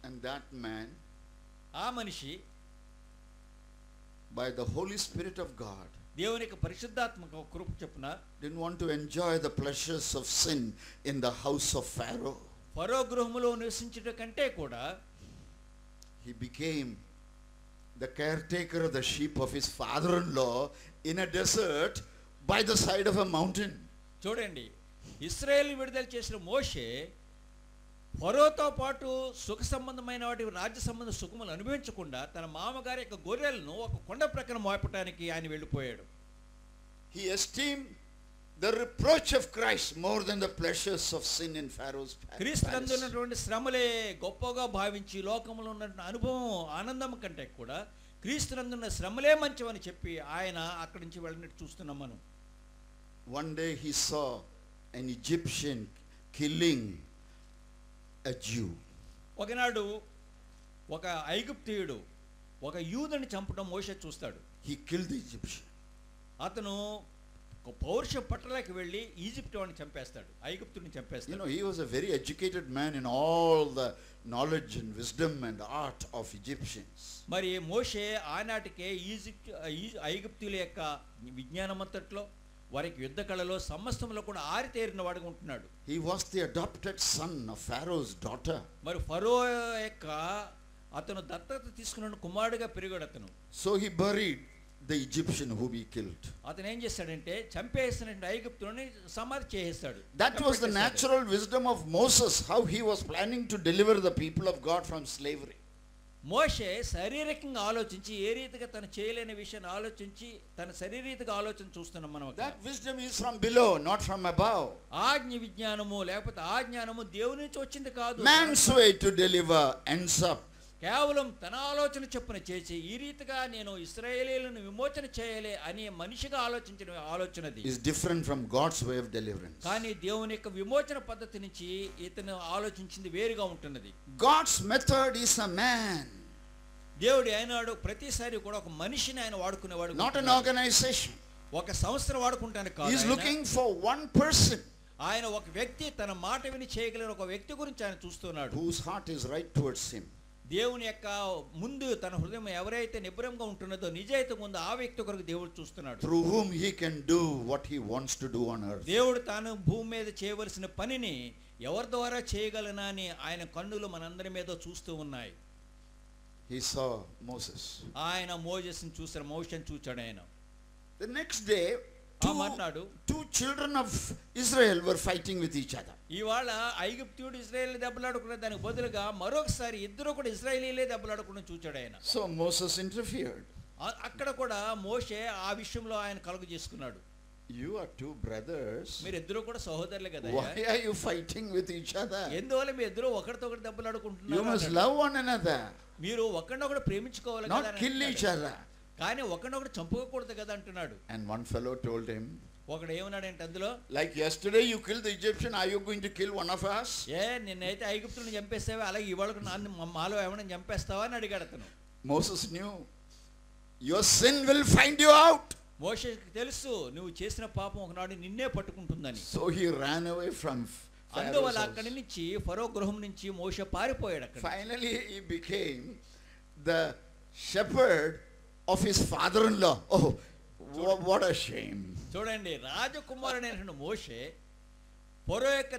And that man, ఆ మనిషి by the Holy Spirit of God, దేవుని యొక్క పరిశుద్ధాత్మక కృప చొప్పున didn't want to enjoy the pleasures of sin in the house of Pharaoh. ఫరో గృహములో నివసించుట కంటే కూడా He became the caretaker of the sheep of his father-in-law in a desert by the side of a mountain. చూడండి, ఇశ్రాయేలు విడుదల చేసిన మోషే ఫరోతో పాటు సుఖ సంబంధమైన వాటి రాజ్య సంబంధ సుఖములు అనుభవించకుండా తన మామగారి యొక్క గొర్రెలను ఒక కొండ ప్రక్కన మోపటానికి ఆయన వెళ్ళిపోయాడు. He esteemed the reproach of Christ more than the pleasures of sin in Pharaoh's క్రీస్తు నందు palace. ఉన్నటువంటి శ్రమలే గొప్పగా భావించి లోకంలో ఉన్న అనుభవం ఆనందం కంటే కూడా క్రీస్తు నందు ఉన్న శ్రమలే మంచివని చెప్పి ఆయన అక్కడి నుంచి వెళ్ళినట్టు చూస్తున్నాం మనం. One day he saw an Egyptian killing a Jew. ఒకనాడు ఒక ఐగుప్తీయుడు ఒక యూదుని చంపడం మోషే చూస్తాడు. He killed the Egyptian. అతను ఒక పౌరుష పట్టణానికి వెళ్ళి ఈజిప్ట్ వాడిని చంపేస్తాడు, ఐగుప్తుడిని చంపేస్తాడు. You know, he was a very educated man in all the knowledge and wisdom and art of Egyptians. మరి మోషే ఆనాటికే ఐగుప్తుల యొక్క విజ్ఞానమంతట్లో వారికి యుద్ధ కళలో సమస్తంలో కూడా ఆరితేరిన వాడుగా ఉంటున్నాడు. He was the adopted son of Pharaoh's daughter. మరి ఫరో యొక్క అతను దత్తత తీసుకున్న కుమారుడిగా పెరిగాడు అతను. So he buried the Egyptian whom he killed. అతను ఏం చేస్తాడంటే చంపేసిన ఐగుప్తుని సమాధి చేసేస్తాడు. That was the natural wisdom of Moses, how he was planning to deliver the people of God from slavery. మోషే శారీరకంగా ఆలోచించి ఏ రీతిగా తను చేయలేని విషయాన్ని ఆలోచించి తన శారీరకంగా ఆలోచన చూస్తున్నాం మనం. That wisdom is from below, not from above. ఆజ్ఞ విజ్ఞానము లేకపోతే ఆ జ్ఞానము దేవుని నుంచి వచ్చింది కాదు. Man's way to deliver ends up కేవలం తన ఆలోచన చొప్పున చేసి ఈ రీతిగా నేను ఇశ్రాయేలీయులను విమోచన చేయాలి అని మనిషిగా ఆలోచించిన ఆలోచనది is different from God's way of deliverance. కానీ దేవుని యొక్క విమోచన పద్ధతి నుంచి ఇతను ఆలోచించింది వేరుగా ఉంటున్నది. God's method is a man, దేవుడు అయినాడు ప్రతిసారి కూడా ఒక మనిషిని ఆయన వాడుకునేవాడు, not an organization. ఒక సంస్థను వాడుకుంటానికి He is కాదు. looking for one person ఆయన ఒక వ్యక్తి తన మాట విని చేయగలిగిన ఒక వ్యక్తి గురించి ఆయన చూస్తున్నాడు. whose heart is right towards him. దేవుని యొక్క ముందు తన హృదయం ఎవరైతే నిబ్రంగా ఉంటున్నదో నిజాయితీగా ఉందో ఆ వ్యక్తి కొరకు దేవుడు చూస్తున్నాడు. Through whom he can do what he wants to do on earth. దేవుడు తాను భూమి మీద చేయవలసిన పనిని ఎవరి ద్వారా చేయగలనా అని ఆయన కన్నులు మనందరి మీద చూస్తూ ఉన్నాయి. He saw Moses. ఆయన మోజెస్ని చూసాడు, మోషేని చూచాడు ఆయన. The next day, మర్నాడు two children of Israel were fighting with each other. ఇవాళ ఐగుప్తీయుడు ఇశ్రాయేలు దెబ్బలాడుకునే దానికి బదులుగా మరొకసారి ఇద్దరు కూడా ఇశ్రాయేలీలే దెబ్బలాడుకుని చూచాడు ఆయన. So Moses interfered. అక్కడ కూడా మోషే ఆ విషయంలో ఆయన కలుగు చేసుకున్నాడు. You are two brothers. మీరు ఇద్దరు కూడా సహోదరులే కదా. Why are you fighting with each other? ఎందువల్ల మీ ఇద్దరు ఒకరితో ఒకటి దెబ్బలాడుకుంటున్నారు? You must love one another, మీరు ఒకరినొకరు ప్రేమించుకోవాలి not కదా, kill each other. కానీ ఒకరినొకరు చంపుకోకూడదు కదా అంటున్నాడు. And one fellow told him, ఒకడు ఏమన్నాడంటే అందులో, like yesterday you killed the Egyptian, are you going to kill one of us? నిన్నైతే ఐగుప్తుని చంపేస్తావా, అలాగే ఇవాళ మాలో ఏమైనా చంపేస్తావా అని అడిగాడు అతను. Moses knew, your sin will find you out. మోషేకి తెలుసు నువ్వు చేసిన పాపం ఒకనాడు నిన్నే పట్టుకుంటుందని. So he ran away from అందువల్ల Pharaoh's అక్కడి house. నుంచి ఫరో గృహం నుంచి మోషే పారిపోయాడు అక్కడ. Finally he became the shepherd of his father-in-law. Oh, what a shame. చూడండి, రాజకుమారుడైన మోషే ఫరో యొక్క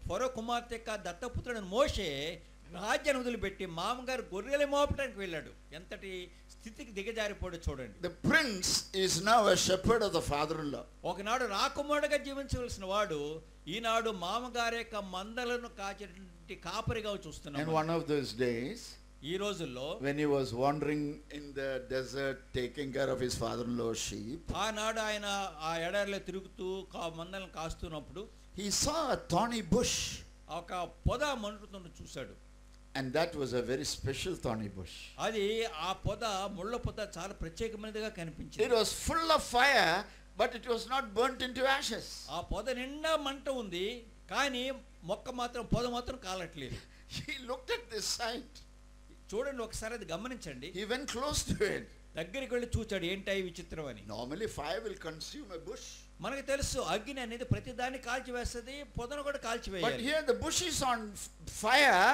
ఫరో కుమార్తె యొక్క దత్తపుత్రుడైన మోషే రాజ్యాన్ని వదిలిపెట్టి మామగారు గొర్రెలు మోపడానికి వెళ్ళాడు. ఎంతటి స్థితికి దిగజారిపోయాడు చూడండి. The prince is now a shepherd of the father-in-law. ఒకనాడు రాకుమారుడుగా జీవించవలసిన వాడు ఈనాడు మామగారి యొక్క మందలను కాచేటువంటి కాపరిగా చూస్తున్నాడు. And one of those days, ఈ రోజుల్లో when he was wandering in the desert taking care of his father-in-law's sheep, ఆనాడు ఆయన ఆ ఎడారిలో తిరుగుతూ మందలను కాస్తున్నప్పుడు he saw a thorny bush. ఒక పొద మండుతున్న చూశాడు. And that was a very special thorny bush. అది ఆ పొద ముళ్ళ పొద చాలా ప్రత్యేకమైనదిగా కనిపించింది. It was full of fire, but it was not burnt into ashes. ఆ పొద నిండా మంట ఉంది, కానీ మొక్క మాత్రం పొద మాత్రం కాలట్లేదు. He looked at this sight. చూడండి ఒకసారి అది గమనించండి. He went close to it. దగ్గరికి వెళ్ళి చూచాడు, ఏంటై విచిత్రం అని. Normally fire will consume a bush. మనకు తెలుసు అగ్ని అనేది ప్రతి దాన్ని కాల్చివేస్తుంది, పొదను కూడా But కాల్చివేయాలి. here the bush is on fire.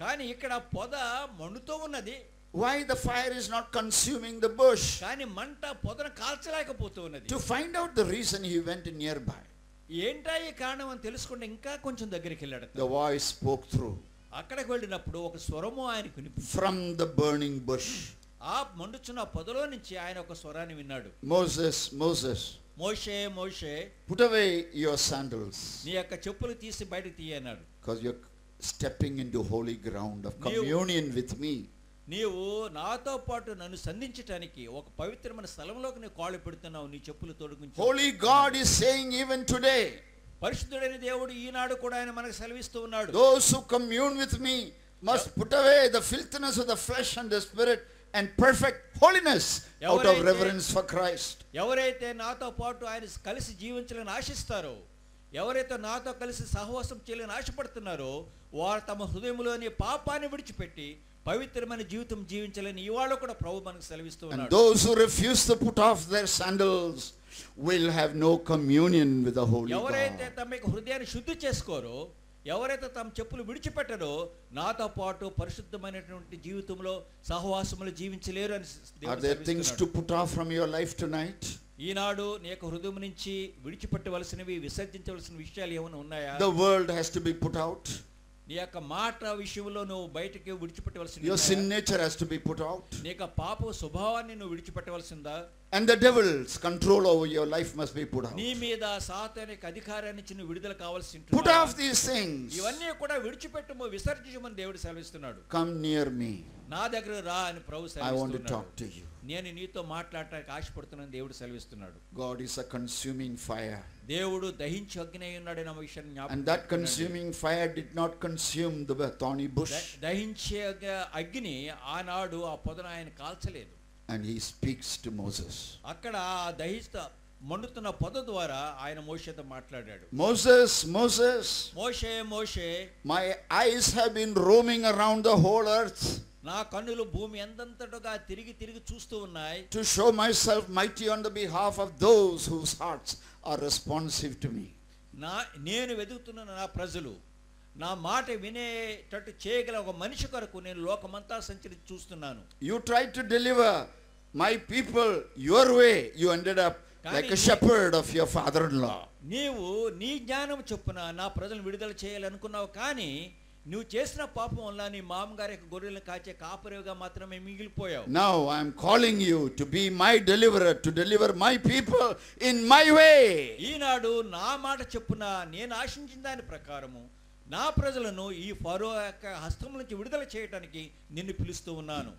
కానీ ఇక్కడ పొద మండుతూ ఉన్నది. Why the fire is not consuming the bush? కానీ మంట పొదను కాల్చలేకపోతూ ఉన్నది. To find out the reason, he went nearby. ఏంటా ఈ కారణం అని తెలుసుకుంటే ఇంకా కొంచెం దగ్గరికి వెళ్ళాడు. The voice spoke through అక్కడికి వెళ్ళినప్పుడు ఒక స్వరము ఆయనకు వినిపించింది. from the burning bush. ఆ మండుచున్న పొదలో నుంచి ఆయన ఒక స్వరాన్ని విన్నాడు. Moses, Moses, Moshe Moshe, put away your sandals, నీ యొక్క చెప్పులు తీసి బయటకు తీయన్నాడు. because you're stepping into holy ground of communion with me. నీవు నాతో పాటు నన్ను సంధించటానికి ఒక పవిత్రమైన స్థలంలోకి నీవు కాళ్ళు పెడుతున్నావు, నీ చెప్పులు తొడుగుంచు. Holy God is saying even today, పరిశుద్ధుడైన దేవుడు ఈనాడు కూడా ఆయన మనకు సెలవిస్తూ ఉన్నాడు. those who commune with me must put away the filthiness of the flesh and the spirit and perfect holiness out of reverence for Christ. ఎవరైతే నాతో పాటు ఆయన కలిసి జీవించాలని ఆశిస్తారో, ఎవరైతే నాతో కలిసి సహవాసం చేయాలని ఆశపడుతున్నారో వారు తమ హృదయంలోని పాపాన్ని విడిచిపెట్టి పవిత్రమైన జీవితం జీవించాలని ఇవాళ కూడా ప్రభు మనకు సెలవిస్తూ And ఉన్నాడు. those who refuse to put off their sandals will have no communion with the Holy ఎవరైతే God. తమ యొక్క హృదయాన్ని శుద్ధి చేసుకోరో, ఎవరైతే తమ చెప్పులు విడిచిపెట్టరో నాతో పాటు పరిశుద్ధమైనటువంటి జీవితంలో సహవాసములు జీవించలేరు అని దేవుడు Are there things సెలవిస్తున్నాడు. to put off from your life tonight? ఈనాడు నీ యొక్క హృదయం నుంచి విడిచిపెట్టవలసినవి, విసర్జించవలసిన విషయాలు ఏమైనా ఉన్నాయా? The world has to be put out. నీ యొక్క మాట విషయంలో నువ్వు బయటకి విడిచిపెట్టవలసింది. Your sin nature has to be put out. నీ యొక్క పాప స్వభావాన్ని నువ్వు విడిచిపెట్టవలసిందా? And the devil's control over your life must be put out. నీ మీద సాతాను యొక్క అధికారాన్ని నుంచి నువ్వు విడుదల కావాల్సి Put ఉంటుంది. off these things. ఇవన్నీ కూడా విడిచిపెట్టము, విసర్జించమని దేవుడు సెలవిస్తున్నాడు. Come near me. నా దగ్గర రా అని ప్రభు I want to talk సెలవిస్తున్నాడు. to you. నేను నీతో మాట్లాడటానికి ఆశపడుతున్నాను దేవుడు సెలవిస్తున్నాడు. God is a consuming fire. దేవుడు దహించి అగ్ని అయి ఉన్నాడు అనే విషయాన్ని జ్ఞాపకం And that పెట్టుకోండి. consuming fire did not consume the thorny bush. దహించే అగ్ని ఆనాడు ఆ పొదను ఆయన కాల్చలేదు. And he speaks to Moses. అక్కడ ఆ దహిస్త మండుతున్న పొద ద్వారా ఆయన మోషేతో మాట్లాడాడు. Moses, Moses, Moshe Moshe, my eyes have been roaming around the whole earth నా కన్నులు భూమి ఎంతంతటగా తిరిగి తిరిగి చూస్తూ ఉన్నాయి. to show myself mighty on the behalf of those whose hearts are responsive to me. నేను వెతుకుతున్న నా ప్రజలు నా మాట వినేటట్టు చేయగల ఒక మనిషి కొరకు నేను లోకమంతా సంచరించి చూస్తున్నాను. You tried to deliver my people your way. You ended up like a shepherd of your father-in-law. నీవు నీ జ్ఞానం చొప్పున నా ప్రజలను విడుదల చేయాలనుకున్నావు, కానీ నువ్వు చేసిన పాపం వల్ల నీ మామగారి యొక్క గొర్రెలను కాచే కాపరిగా మాత్రమే మిగిలిపోయావు. Now I am calling you to be my deliverer, to deliver my people in my way. ఈనాడు నా మాట చొప్పున నేను ఆశించిన దాని ప్రకారము నా ప్రజలను ఈ ఫరో యొక్క హస్తం నుంచి విడుదల చేయడానికి నిన్ను పిలుస్తూ ఉన్నాను.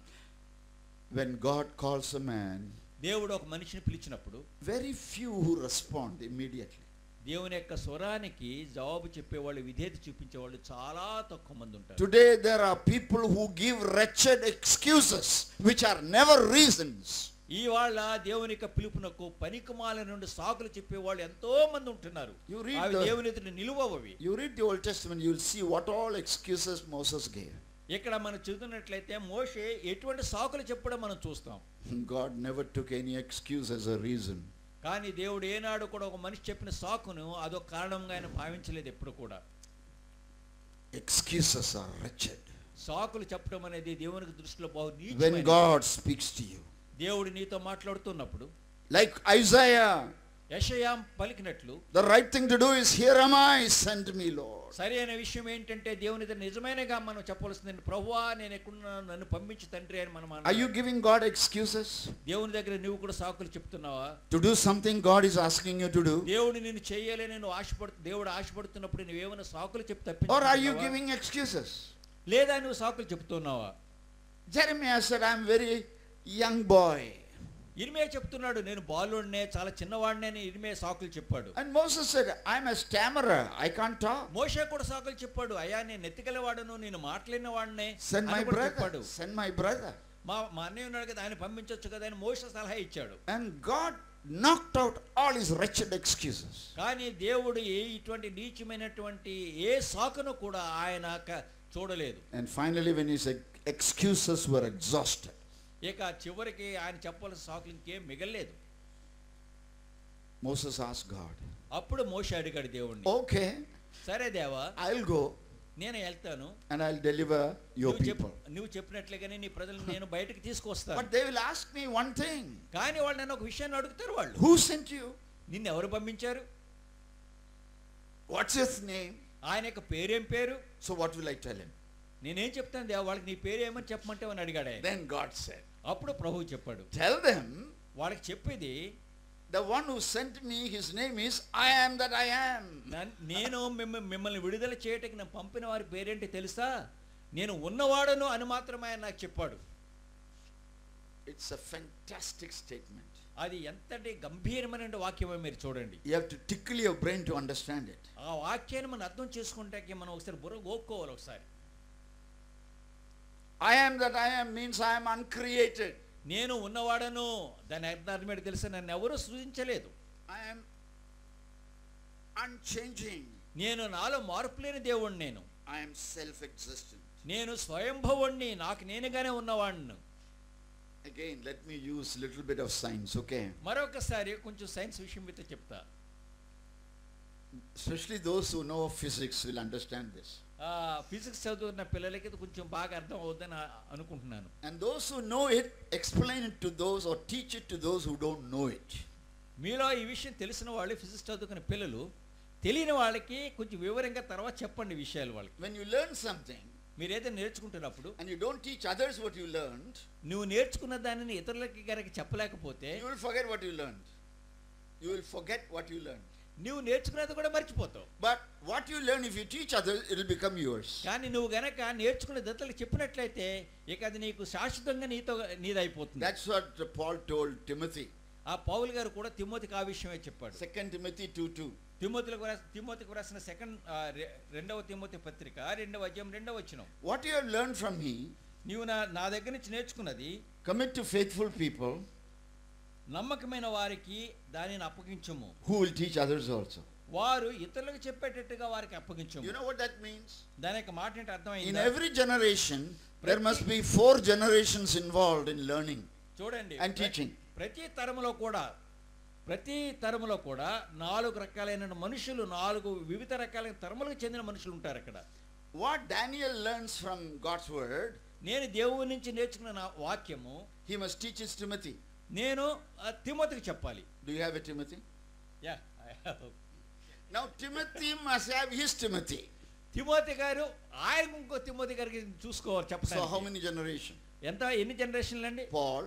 When God calls a man, దేవుడు ఒక మనిషిని పిలిచినప్పుడు very few who respond immediately. దేవుని యొక్క స్వరానికి జవాబు చెప్పేవాళ్ళు, విధేయత చూపించేవాళ్ళు చాలా తక్కువ మంది ఉంటారు. Today there are people who give wretched excuses which are never reasons. ఇవాళ దేవుని యొక్క పిలుపునకు పనికిమాల నుండి సాకులు చెప్పేవాళ్ళు ఎంతో మంది ఉంటున్నారు. అవి దేవుని ఎదుట నిలువవి. You read the Old Testament, you will see what all excuses Moses gave. ఇక్కడ మనం చదువుతున్నట్లయితే మోషే ఎటువంటి సాకులు చెప్పడం మనం చూస్తాం. God never took any excuse as a reason. కానీ దేవుడు ఏనాడు కూడా ఒక మనిషి చెప్పిన సాకును అదొక కారణంగా ఆయన భావించలేదు ఎప్పుడు కూడా. Excuses are wretched. సాకులు చెప్పడం అనేది దేవునికి దృష్టిలో బహు When నీచమైనది. God speaks to you, దేవుడు నీతో మాట్లాడుతున్నప్పుడు like Isaiah, యెషయా పలికినట్లు the right thing to do is, here am I, send me, Lord. సరైన విషయం ఏంటంటే దేవుని దగ్గర నిజమైనగా మనం చెప్పవలసింది, ప్రభువా నేను ఎక్కడున్నాను, నన్ను పంపించు తండ్రి అని మనం Are you giving God excuses దేవుని దగ్గర నువ్వు కూడా సాకులు చెప్తున్నావా? to do something God is asking you to do? దేవుడు నిన్ను చేయాలని దేవుడు ఆశపడుతున్నప్పుడు నువ్వేమైనా సాకులు చెప్పి Or are you తప్పించుకుంటున్నావా? giving excuses? లేదా నువ్వు సాకులు చెప్తున్నావా? Jeremiah said, I am very young boy. ఇర్మియా చెప్తున్నాడు, నేను బాలుడినే, చాలా చిన్నవాడినే అని ఇర్మియా సాకులు చెప్పాడు. And Moses said, I am a stammerer, I can't talk. మోషే కూడా సాకులు చెప్పాడు, అయ్యా నేను నెత్తిగలవాడను, నేను మాట్లాడిన వాడినే Send my అని కూడా brother, చెప్పాడు. send my brother. మా అన్నయ్య ఉన్నాడు కదా, ఆయన పంపించవచ్చు కదా అని మోషే సలహా ఇచ్చాడు. And God knocked out all his wretched excuses. కానీ దేవుడు ఇటువంటి నీచమైనటువంటి ఏ సాకును కూడా ఆయన చూడలేదు. And finally, when his excuses were exhausted, ఇక చివరికి ఆయన చెప్పవలసిన సాకులు ఇంకేం మిగలలేదు. Moses asked God, అప్పుడు మోషే అడిగాడు దేవుణ్ణి, okay, సరే దేవా I'll go నేను వెళ్తాను, and I'll deliver your నువ్వు people. నువ్వు చెప్పినట్లుగానే నీ ప్రజలను నేను బయటకు తీసుకొస్తాను. But they will ask me one thing. కానీ వాళ్ళు నన్ను ఒక విషయాన్ని అడుగుతారు, వాళ్ళు Who sent you? నిన్ను ఎవరు పంపించారు, What's his name? ఆయన యొక్క పేరేం పేరు? So what will I tell him? నేనేం చెప్తాను దేవా, వాళ్ళకి నీ పేరు ఏమని చెప్పమంటే అని అడిగాడు ఆయన. Then God said, అప్పుడు ప్రభువు చెప్పాడు, tell them, వాళ్ళకి చెప్పేది, the one who sent me, his name is I am that I am. నేను మిమ్మల్ని విడుదల చేయటానికి నేను పంపిన వారి పేరేంటి తెలుసా? నేను ఉన్నవాడను అని మాత్రమే ఆయన నాకు చెప్పాడు. It's a fantastic statement. అది ఎంతటి గంభీరమైన వాక్యమో మీరు చూడండి. You have to tickle your brain to understand it. ఆ వాక్యాన్ని మనం అర్థం చేసుకుంటాకి మనం ఒకసారి బుర్ర గోక్కోవాలి ఒకసారి. I am that I am means I am uncreated. నేను ఉన్నవాడను, దాని అర్థం ఏంటో తెలుసా? నన్ను ఎవరూ సృజించలేదు. I am unchanging. నేను నాలో మార్పు లేని దేవుడు. నేను I I am self-existent. నేను స్వయంభవుణ్ణి, నాకు నేనుగానే ఉన్నవాణ్ణి. Again, let me use little bit of science, okay? మరొకసారి కొంచెం సైన్స్ విషయం మీద చెప్తా. Especially those who know physics will understand this. Physics చదువుతున్న పిల్లలకి ఇది కొంచెం బాగా అర్థం అవుతుందని అనుకుంటున్నాను. And those who know it, explain it to those or teach it to those who don't know it. మీలో ఈ విషయం తెలిసిన వాళ్ళు, ఫిజిక్స్ చదువుకునే పిల్లలు, తెలియని వాళ్ళకి కొంచెం వివరంగా తర్వాత చెప్పండి విషయాలు వాళ్ళకి. When you learn something మీరు ఏదైనా నేర్చుకుంటున్నప్పుడు and you don't teach others what you learned, నువ్వు నేర్చుకున్న దానిని ఇతరులకి కనుక చెప్పలేకపోతే you will forget what you learned. You will forget what you learned. నువ్వు నేర్చుకున్నది కూడా మర్చిపోతావు. But what you learn, if you teach others, it will become yours. కానీ నువ్వు గనక నేర్చుకునే దత్తలకు చెప్పినట్లయితే ఇక అది నీకు శాశ్వతంగా నీదైపోతుంది. That's what Paul told Timothy. ఆ పౌలు గారు కూడా తిమోతికి ఆ విషయమే చెప్పాడు. 2 Timothy 2:2. తిమోతికి రాసిన రెండవ తిమోతి పత్రిక 2వ అధ్యాయం 2వ వచనం. What you have learned from me, నీవు నా దగ్గర నుంచి నేర్చుకున్నది commit to faithful people నమ్మకమైన వారికి దానిని అప్పగించుము, who will teach others also. వారు ఇతరులకు చెప్పేటట్టుగా వారికి అప్పగించుము. You know what that means? దాని యొక్క మాట ఏంటి In అర్థమైందా? every generation, there must be 4 generations involved in learning చూడండి, and teaching. ప్రతి తరములో కూడా 4 రకాలైన మనుషులు, 4 వివిధ రకాలైన తరములకు చెందిన మనుషులు ఉంటారు అక్కడ. What Daniel learns from God's word, నేను దేవుని నుంచి నేర్చుకున్న నా వాక్యము he must teach his Timothy. నేను తిమోతికి చెప్పాలి. Do you have a Timothy? Yeah, I have. Now Timothy must have his Timothy. Timothy గారు ఆయన ఇంకో తిమోతి గారికి చూసుకోవాలి So చెప్పాలి. how many generations? ఎన్ని జనరేషన్లు అండి? Paul,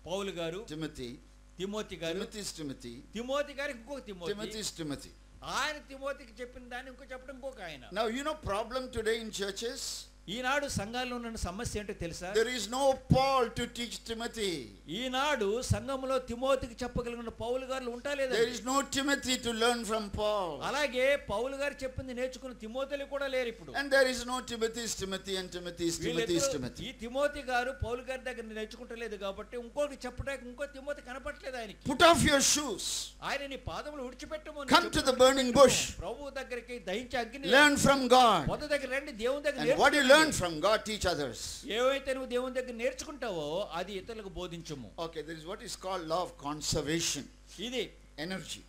పౌలు గారు, Timothy, తిమోతి గారు, Timothy's Timothy, తిమోతి గారికి ఇంకొక తిమోతి, Timothy's Timothy. ఆయన తిమోతికి చెప్పిన దాన్ని ఇంకో చెప్పడం ఇంకొక ఆయన. Now you know problem today in churches? ఈనాడు సంఘాల్లో ఉన్న సమస్య ఏంటో తెలుసా? There is no Paul to teach Timothy. ఈనాడు సంఘంలో తిమోతికి చెప్పగలిగిన పౌలు గారు ఉంటా లేదా? There is no Timothy to learn from Paul. అలాగే పౌలు గారు చెప్పింది నేర్చుకున్న తిమోతిలు కూడా లేరు ఇప్పుడు. And there is no Timothy's Timothy and Timothy's Timothy. ఈ తిమోతి గారు పౌలు గారి దగ్గర నేర్చుకుంటలేదు కాబట్టి ఇంకోటి చెప్పడానికి ఇంకో తిమోతి కనపట్లేదు ఆయనకి. Put off your shoes. ఆయన నీ పాదములు విడిచిపెట్టము. Come to the burning bush. ప్రభు దగ్గరికి దహించే అగ్ని. Learn from God. పొద దగ్గర రండి, దేవుని దగ్గర And what you learn from God, teach others. ఏవైతే నువ్వు దేవుని దగ్గర నేర్చుకుంటావో అది ఇతరులకు బోధించము. Okay, there is what is called law of conservation. ఇది Energy.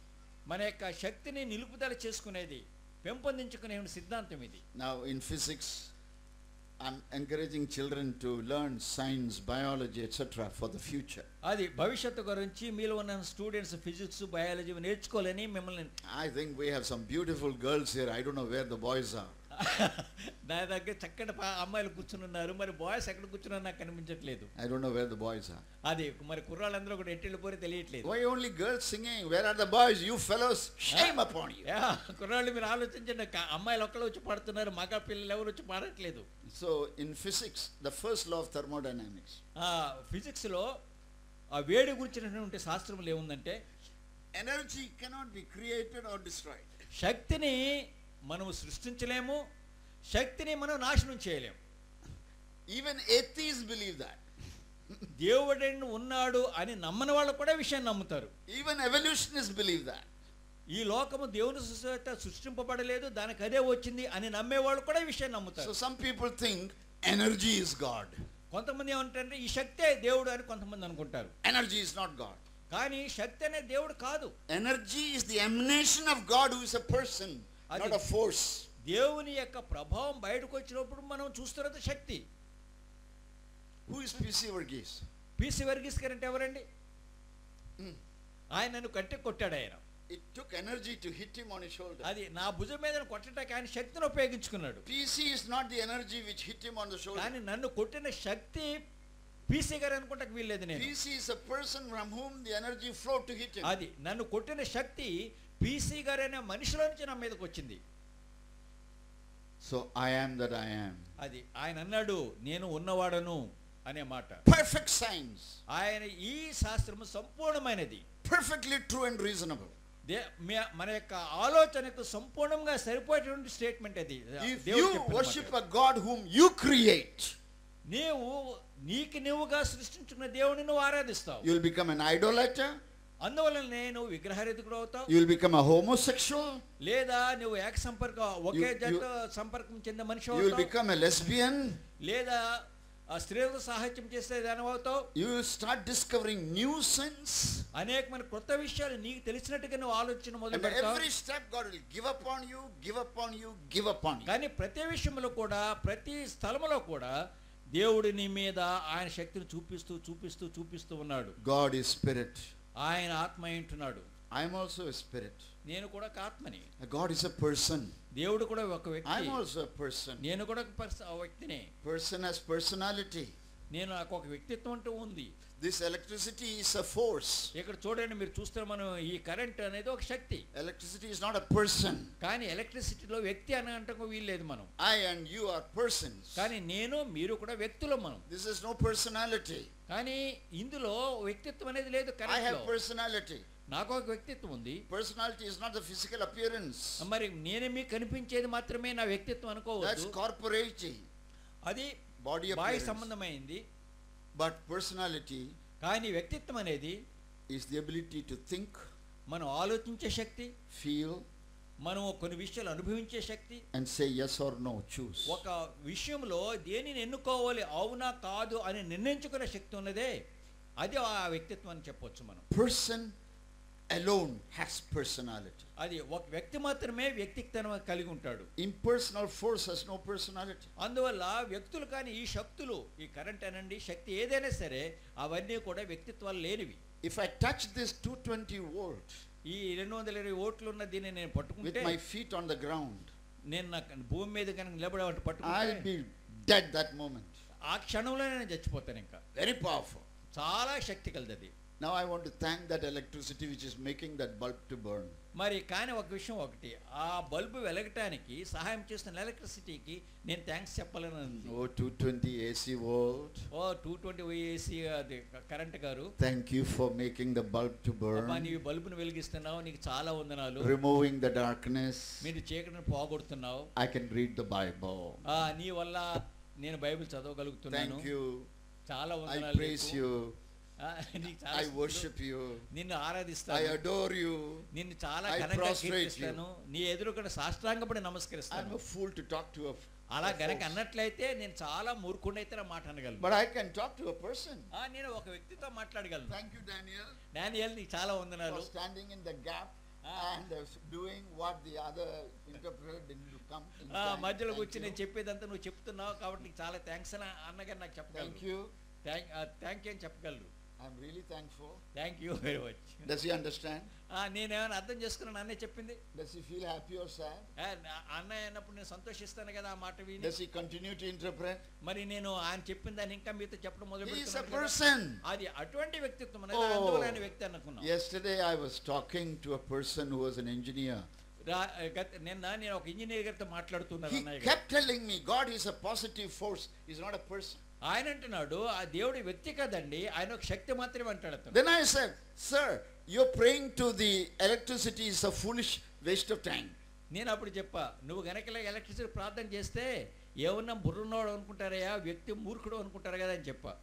మన యొక్క శక్తిని నిలుపుదల చేసుకునేది, పెంపొందించుకునే సిద్ధాంతం ఇది. Now in physics, I'm encouraging children to learn science, biology, etc. for the future. అది భవిష్యత్తు గురించి మీలో ఉన్న స్టూడెంట్స్ ఫిజిక్స్, బయాలజీ నేర్చుకోవాలని మిమ్మల్ని. I think we have some beautiful girls here. I don't know where the boys are. నా దగ్గర చక్కటి అమ్మాయిలు కూర్చుని ఉన్నారు, మరి బాయ్స్ ఎక్కడ కూర్చున్నారు నాకు కనిపించట్లేదు. I don't know where the boys are. అది మరి కుర్రాళ్ళందరూ కూడా ఎట్టి వెళ్ళిపోయి తెలియట్లేదు. Why only girls singing? Where are the boys? You fellows, shame upon you. కుర్రాళ్ళు మీరు ఆలోచించండి, అమ్మాయిలు ఒక్కళ్ళు వచ్చి పాడుతున్నారు, మగ పిల్లలు ఎవరు వచ్చి పాడట్లేదు. So in physics, the first law of thermodynamics. Physics లో ఆ వేడి గురించినటువంటి శాస్త్రంలో ఏముందంటే, Energy cannot be created or destroyed. శక్తిని మనము సృష్టించలేము, శక్తిని మనం నాశనం చేయలేము. Even atheists believe that. దేవుడు ఉన్నాడు అని నమ్మని వాళ్ళు కూడా విషయాన్ని నమ్ముతారు. Even evolutionists believe that. ఈ లోకము దేవుని సృష్టింపబడలేదు, దానికి అదే వచ్చింది అని నమ్మేవాళ్ళు కూడా ఈ విషయాన్ని నమ్ముతారు. So some people think energy is God. కొంతమంది ఏమంటారంటే ఈ శక్తే దేవుడు అని కొంతమంది అనుకుంటారు. Energy is not God. కానీ శక్తి అనే దేవుడు కాదు. Energy is the emanation of God, who is a person, not a force. దేవుని యొక్క ప్రభావం బయటకు వచ్చినప్పుడు మనం చూస్తున్నది శక్తి. Who is P.C. Varghese? P.C. Varghese గారు అంటే ఎవరండి? ఆయన నన్ను కట్టి కొట్టాడు. ఆయన It took energy to hit him on his shoulder. అది నా భుజం మీద కొట్టడానికి ఆయన శక్తిని ఉపయోగించుకున్నాడు. P.C. is not the energy which hit him on the shoulder. కానీ నన్ను కొట్టిన శక్తి పీసీ గారు అనుకుంటాకు వీల్లేదు. నేను P.C. is a person from whom the energy flowed to hit him. అది నన్ను కొట్టిన శక్తి పీసీ గారు అనే మనిషిలో నుంచి నా మీదకి వచ్చింది. So I am that I am. అది ఆయన అన్నాడు, నేను ఉన్నవాడను అనే మాట. Perfect science. ఆయన ఈ శాస్త్రము సంపూర్ణమైనది. Perfectly true and reasonable. మన యొక్క ఆలోచనకు సంపూర్ణంగా సరిపోయేటువంటి స్టేట్మెంట్ అది. If you worship a God whom you create, నీవు నీవుగా సృష్టించిన దేవుని నువ్వు ఆరాధిస్తావు. you will become an idolater. అందువలన నేను విగ్రహారాధికుడు అవుతావు, You will become a homosexual. లేదా నువ్వు ఏక సంపర్కం ఒకే You- జంట సంపర్కం చెందిన మనిషి You will అవుతావు, become a lesbian. లేదా ఆ స్త్రీలతో సాహిత్యం చేసే దాని అవుతావు. You will start discovering new sins. అనేకమైన కొత్త విషయాలు నీకు తెలిసినట్టుగా నువ్వు ఆలోచన మొదలు And పెడతావు. every step God will give upon you, give upon you, give upon you. కానీ ప్రతి విషయంలో కూడా, ప్రతి స్థలములో కూడా దేవుడు నీ మీద ఆయన శక్తిని చూపిస్తూ చూపిస్తూ చూపిస్తూ ఉన్నాడు. God is spirit. ఆయన ఆత్మ అంటున్నాడు. I am also a spirit. నేను కూడా ఒక ఆత్మని. God is a person. దేవుడు కూడా ఒక I వ్యక్తి. am also a person. నేను కూడా ఒక వ్యక్తిని. Person has personality. నేను నాకు ఒక వ్యక్తిత్వం అంటూ ఉంది. This electricity is a force. ఇక్కడ చూడండి, మీరు చూస్తే మనం ఈ కరెంట్ అనేది ఒక శక్తి. Electricity is not a person. కానీ ఎలక్ట్రిసిటీలో వ్యక్తి అని అంటకు వీల్లేదు మనం. I and you are persons. కానీ నేను మీరు కూడా వ్యక్తులు మనం. This is no personality. కానీ ఇందులో వ్యక్తిత్వం అనేది లేదు. I current have personality. నాకు ఒక వ్యక్తిత్వం ఉంది. Personality is not the physical appearance. మరి నేనే మీకు కనిపించేది మాత్రమే నా వ్యక్తిత్వం That's అనుకోవచ్చు. corporate. అది Body బాహ్య appearance. సంబంధమైంది. But personality కానీ వ్యక్తిత్వం అనేది is the ability to think, మనం ఆలోచించే శక్తి, feel, మనం కొన్ని విషయాలు అనుభవించే శక్తి, and say yes or no, choose. ఒక విషయంలో దేనిని ఎన్నుకోవాలి, అవునా కాదు అని నిర్ణయించుకునే శక్తి ఉన్నదే, అది ఆ వ్యక్తిత్వం అని చెప్పొచ్చు మనం. Person alone has personality. అది ఒక వ్యక్తి మాత్రమే వ్యక్తిత్వం కలిగి ఉంటాడు. Impersonal force has no personality. అందువల్ల వ్యక్తులు కానీ ఈ శక్తులు, ఈ కరెంట్ అనండి, శక్తి ఏదైనా సరే అవన్నీ కూడా వ్యక్తిత్వాలు లేనివి. If I touch this 220 volt ఈ 220 వోల్ట్లు ఉన్న దీన్ని నేను with పట్టుకుంటే, my feet on the ground, నేను నా భూమి మీద కనుక నిలబడేవాటి I'll పట్టుకుంటే be dead that moment. ఆ క్షణంలో నేను చచ్చిపోతాను. ఇంకా Very powerful. చాలా శక్తి కలదది. Now I want to thank that electricity which is making that bulb to burn. మరి కానీ ఒక విషయం ఒకటి, ఆ బల్బు వెలగటానికి సహాయం చేస్తున్న ఎలక్ట్రిసిటీకి నేను థ్యాంక్స్ చెప్పాలని ఉంది. Oh, 220 AC volt. ఓ 220 ఏసీ అది కరెంట్ గారు, Thank you for making the bulb to అబ్బా, burn. నీవు బల్బును వెలిగిస్తున్నావు, నీకు చాలా వందనాలు. Removing the darkness. మీరు చీకటిని పోగొడుతున్నావు. I can read the Bible. నీ వల్ల నేను బైబిల్ చదవగలుగుతున్నాను. Thank you. చాలా I వందనాలు. praise నీకు. you. నీకు చాలా I స్తుతులు. worship you. నిన్ను I ఆరాధిస్తాను, adore you. నిన్ను చాలా I ఘనంగా prostrate కీర్తిస్తాను, నీ ఎదురుగా సాష్టాంగపడి I'm నమస్కరిస్తాను. a fool to talk to a అలా a గనక folks. అన్నట్లయితే నేను చాలా మూర్ఖుడైతే నా మాట అనగలను. But I can talk to a person. నేను ఒక వ్యక్తితో మాట్లాడగలను. Thank you, Daniel, డానియల్, నీకు చాలా for వందనాలు. standing in the gap Ah. and doing what the other interpreter didn't come in time. మధ్యలో Thank వచ్చి you. నేను చెప్పేదంతా నువ్వు చెప్తున్నావు కాబట్టి నీకు చాలా థ్యాంక్స్ అని అన్నగారు నాకు Thank చెప్పగలరు. you. థ్యాంక్ యూ అని చెప్పగలరు. I'm really thankful. Thank you very much. Does he understand? నేనేమైనా అర్థం చేసుకున్నాను అన్నయ్య చెప్పింది. Does he feel happy or sad? అన్నయ్య అన్నప్పుడు నేను సంతోషిస్తాను కదా ఆ మాట విని. Does he continue to interpret? మరి నేను ఆయన చెప్పిన దాన్ని ఇంకా మీతో చెప్పడం మొదలు He is a పెడుతున్నాను కదా. person. అది అటువంటి వ్యక్తిత్వం అనేది, Oh. అందువల్ల ఆయన వ్యక్తి అనుకున్నాను. Yesterday I was talking to a person who was an engineer. నిన్న నేను ఒక ఇంజనీర్ గారితో మాట్లాడుతున్నాను. He అన్నయ్య గారు. kept telling me God is a positive force. He's not a person. ఆయన అంటున్నాడు, ఆ దేవుడి వ్యక్తి కదండి, ఆయన ఒక శక్తి మాత్రమే అంటాడు అతను. Then I said, sir, you're praying to the electricity is a foolish waste of time. నేను అప్పుడు చెప్పా, నువ్వు గనక ఎలక్ట్రిసిటీ ప్రార్థన చేస్తే ఏమన్నా బుర్రున్నోడు అనుకుంటారయ్యా, వ్యక్తి మూర్ఖుడు అనుకుంటారు కదా అని చెప్పా.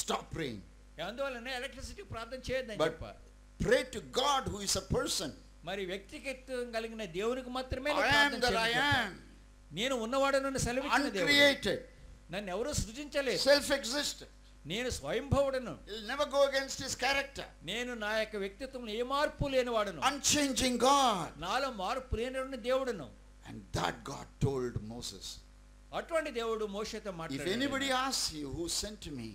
Stop praying. అందువల్లనే ఎలక్ట్రిసిటీ ప్రార్థన చేయొద్దని But చెప్పా. pray to God who is a person. మరి వ్యక్తిగతం కలిగిన దేవునికి మాత్రమే I నువ్వు am ప్రార్థన that I చేయమని చెప్పా. am. నేను ఉన్నవాడు నన్ను సెలవిచ్చిన దేవుడు. Uncreated. నన్ను ఎవరూ సృజించలేదు. Self-existent. నేను స్వయంభవుడను. He'll never go against his character. నేను నా యొక్క వ్యక్తిత్వంలో ఏ మార్పు లేనివాడును. Unchanging God. నాలో మార్పు లేని దేవుడును. And that God told Moses. అటువంటి దేవుడు మోషేతో If మాట్లాడాడు. anybody asks you who sent me,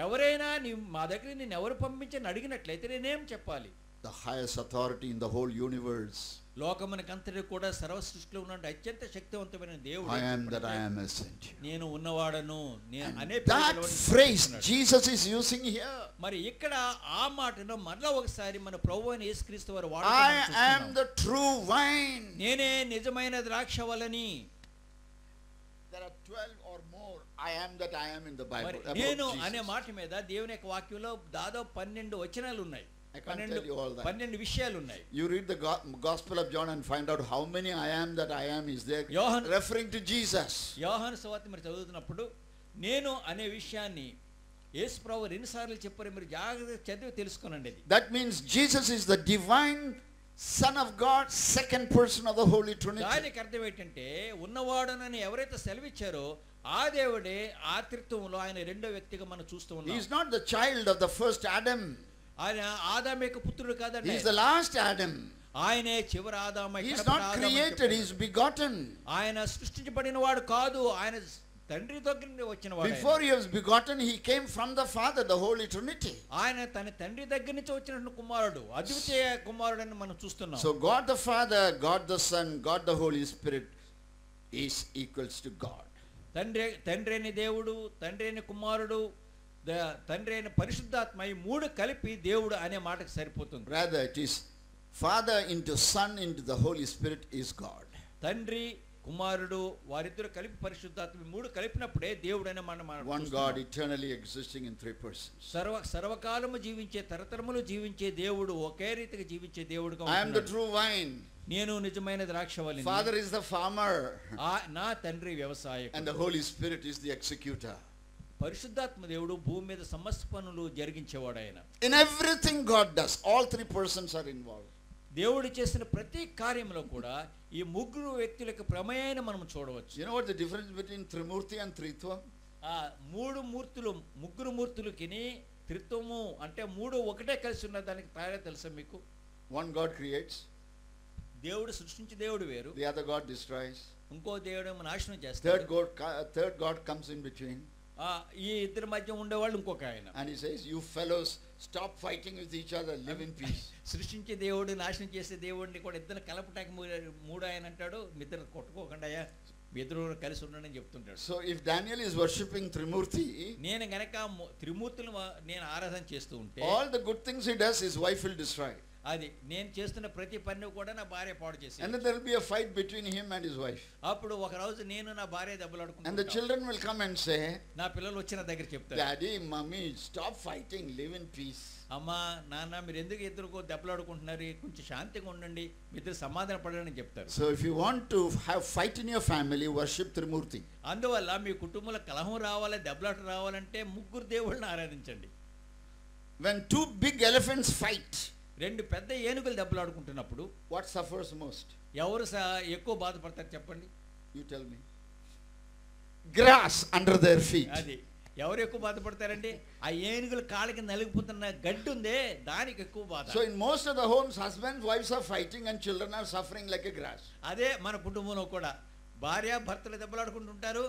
ఎవరైనా మా దగ్గర నేను ఎవరు పంపించని అడిగినట్లయితే నేనేం చెప్పాలి? the highest authority in the whole universe, లోకమునకంతటి కూడా సర్వ సృష్టిలో ఉన్న అత్యంత శక్తివంతమైన దేవుడు I am that I am has sent you. నేను ఉన్నవాడను, నేను And అనే that phrase Jesus is using here. మరి ఇక్కడ ఆ మాటను మరలా ఒకసారి మన ప్రభువైన యేసుక్రీస్తు వారు I వాడుతున్నారు. am the true vine. నేనే నిజమైన ద్రాక్షవల్లని. There are 12 or more I am that I am in the Bible. మరి about నేను Jesus. అనే మాట మీద దేవుని యొక్క వాక్యంలో దాదాపు 12 వచనాలు ఉన్నాయి. I can't tell you all that. 12 విషయాలు ఉన్నాయి. You read the Gospel of John and find out how many I am that I am is there, యోహాను- referring to Jesus. యోహాను సువార్త మీరు చదువుతున్నప్పుడు నేను అనే విషయాన్ని యేసు ప్రభువు ఎన్నిసార్లు చెప్పారు మీరు జాగ్రత్తగా చదివి తెలుసుకోనండి ఇది. That means Jesus is the divine Son of God, second person of the Holy Trinity. దానికి అర్థం ఏంటంటే ఉన్నవాడునని ఎవరైతే సెలవిచ్చారో ఆ దేవుడే ఆ త్రిత్వంలో ఆయన రెండో వ్యక్తిగా మనం చూస్తూ He ఉన్నాం. is not the child of the first Adam. ఆయన ఆదాము యొక్క పుత్రుడు He కాదండి, is the last Adam. ఆయనే చివరి ఆదాము. He is not created, he is begotten. ఆయన సృష్టించబడిన వాడు కాదు, ఆయన తండ్రి దగ్గర నుండి వచ్చిన వాడు. Before he was begotten, he came from the Father, the Holy Trinity. ఆయన తన తండ్రి దగ్గర నుంచి వచ్చిన కుమారుడు, అద్వితీయ కుమారుడు అని మనం చూస్తున్నాం. So God the Father, God the Son, God the Holy Spirit is equals to God. తండ్రి అయిన దేవుడు, తండ్రి అయిన కుమారుడు, తండ్రి అయిన పరిశుద్ధాత్మ, ఈ మూడు కలిపి దేవుడు అనే మాటకు సరిపోతుంది. Rather it is Father into Son into the Holy Spirit is God. తండ్రి కుమారుడు వారిద్దరు కలిపి పరిశుద్ధాత్మ మూడు కలిపినప్పుడే దేవుడు అనే మనం One God eternally existing in three persons. సర్వకాలము జీవించే, తరతరములు జీవించే దేవుడు, ఒకే రీతిగా జీవించే దేవుడుగా I am the ఉంటున్నాడు. true vine. నేను నిజమైన ద్రాక్షవల్లిని, Father is the farmer నా తండ్రి వ్యవసాయకుడు, and the Holy Spirit is the executor. పరిశుద్ధాత్మ దేవుడు భూమి మీద సమస్త పనులు జరిగించేవాడు. ఆయన In everything God does, all three persons are involved. దేవుడు చేసిన ప్రతి కార్యంలో కూడా ఈ ముగ్గురు వ్యక్తుల యొక్క ప్రమేయాన్ని మనం చూడవచ్చు. You know what the difference between Trimurti and Tritva? ఆ మూడు మూర్తులు, ముగ్గురు మూర్తులకి త్రిత్వము అంటే మూడు ఒకటే కలిసి ఉన్న దానికి తేడా తెలుసా మీకు? One God creates, దేవుడు సృష్టించే దేవుడు వేరు, the other God destroys. ఇంకో దేవుడు నాశనం చేస్తాడు, Third God comes in between. ఈ ఇద్దరి మధ్య ఉండేవాళ్ళు ఇంకొక ఆయన. And he says, you fellows, stop fighting with each other, live in peace. సృష్టించే దేవుడు, నాశనం చేసే దేవుడిని కూడా ఇద్దరు కలపటానికి మూడు ఆయన అంటాడు, మీ ఇద్దరు కొట్టుకోకుండా మీ ఇద్దరు కలిసి ఉండండి అని చెప్తుంటాడు. So if Daniel is worshipping Trimurti, నేను గనక త్రిమూర్తులు నేను ఆరాధన చేస్తూ ఉంటే all the good things he does, his wife will destroy. అది నేను చేస్తున్న ప్రతి పని కూడా నా భార్య పాడు చేసి, And then there will be a fight between him and his wife. అప్పుడు ఒక రోజు నేను నా భార్య And the దెబ్బలాడుకుంటా, children will come and say, నా పిల్లలు వచ్చిన దగ్గర చెప్తారు, Daddy, Mommy, stop fighting, live in peace. అమ్మా నాన్న మీరు ఎందుకు ఇద్దరు దెబ్బలాడుకుంటున్నారు, కొంచెం శాంతిగా ఉండండి, మీ ఇద్దరు సమాధాన పడని చెప్తారు. So if you want to have fight in your family, worship Trimurti. అందువల్ల మీ కుటుంబంలో కలహం రావాలి, దెబ్బలాట రావాలంటే ముగ్గురు దేవుళ్ళని ఆరాధించండి. When two big elephants fight, రెండు పెద్ద ఏనుగులు దెబ్బలాడుకుంటున్నప్పుడు what suffers most? ఎవరు ఎక్కువ బాధపడతారు చెప్పండి? You tell me. Grass under their feet. అది ఎవరు ఎక్కువ బాధపడతారండి? ఆ ఏనుగుల కాళ్ళకి నలిగిపోతున్న గడ్డి ఉందే దానికి ఎక్కువ బాధ. So in most of the homes, husbands, wives are fighting and children are suffering like a grass. అదే మన కుటుంబంలో కూడా భార్య భర్తలు దెబ్బలాడుకుంటుంటారు,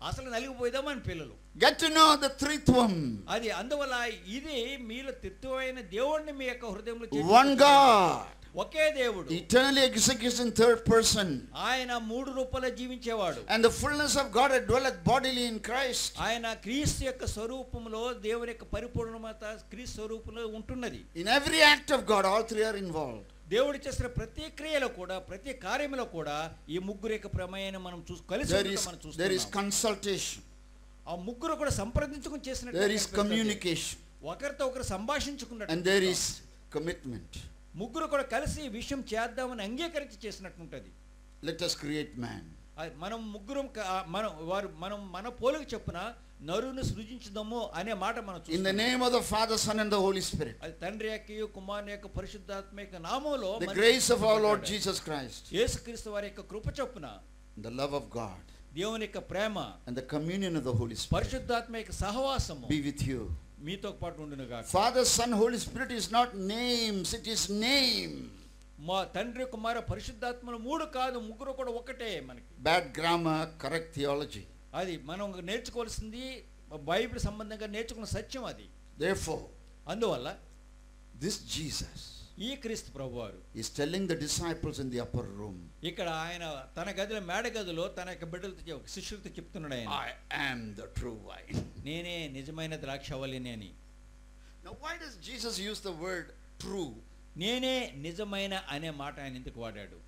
అసలు నలిగిపోయిదా మన పిల్లలు. Get to know the Tritvam. అది అందువల్ల ఇది మీలో తిత్వమైన దేవుణ్ణి మీ యొక్క హృదయంలో One God. ఒకే దేవుడు, Eternally executes in third person. ఆయన మూడు రూపాల్లో జీవించేవాడు. And the fullness of God dwelleth bodily in Christ. ఆయన క్రీస్తు యొక్క స్వరూపంలో, దేవుని యొక్క పరిపూర్ణత క్రీస్తు స్వరూపంలో ఉంటున్నది. In every act of God, all three are involved. దేవుడు చేసిన ప్రతి క్రియలో కూడా, ప్రతి కార్యంలో కూడా ఈ ముగ్గురు యొక్క ప్రమేయాన్ని మనం కలిసి మనం There is చూస్తున్నాం. consultation. ఆ ముగ్గురు కూడా సంప్రదించుకుని చేసిన There is communication. ఒకరితో ఒకరు సంభాషించుకున్నట్టు, And there is commitment. ముగ్గురు కూడా కలిసి ఈ విషయం చేద్దామని అంగీకరించి చేసినట్టు ఉంటుంది. Let us create man. మనం ముగ్గురు మనం మన పోలిక చొప్పున నరుని సృజించుదాము అనే మాట మనం In the name of the Father, Son and the Holy Spirit. అది తండ్రి యొక్క, కుమారుని యొక్క, పరిశుద్ధాత్మ యొక్క నామములో The grace of our Lord Jesus Christ. యేసుక్రీస్తు వారి యొక్క కృప చొప్పున, The love of God. దేవుని యొక్క ప్రేమ, And the communion of the Holy Spirit పరిశుద్ధాత్మ యొక్క సహవాసము be with you. మీతో పాటు ఉండును గాక. Father, Son, Holy Spirit is not names, it is name. మా తండ్రి, కుమార, పరిశుద్ధాత్మలు మూడు కాదు, ముగ్గురు కూడా ఒకటే. మనకి Bad grammar, correct theology. అది మనం నేర్చుకోవాల్సింది బైబిల్ సంబంధంగా నేర్చుకున్న సత్యం అది. Therefore, అందువల్ల this Jesus ఈ క్రీస్తు ప్రభువారు is telling the disciples in the upper room, ఇక్కడ ఆయన తన గదిలో, మేడ గదిలో తన యొక్క బిడ్డలతో, శిష్యులతో చెప్తున్నాడు, ఆయన I am the true vine. నేనే నిజమైన ద్రాక్షవల్లిని అని. Now why does Jesus use the word true? నేనే నిజమైన అనే మాట ఆయన ఎందుకు వాడాడు?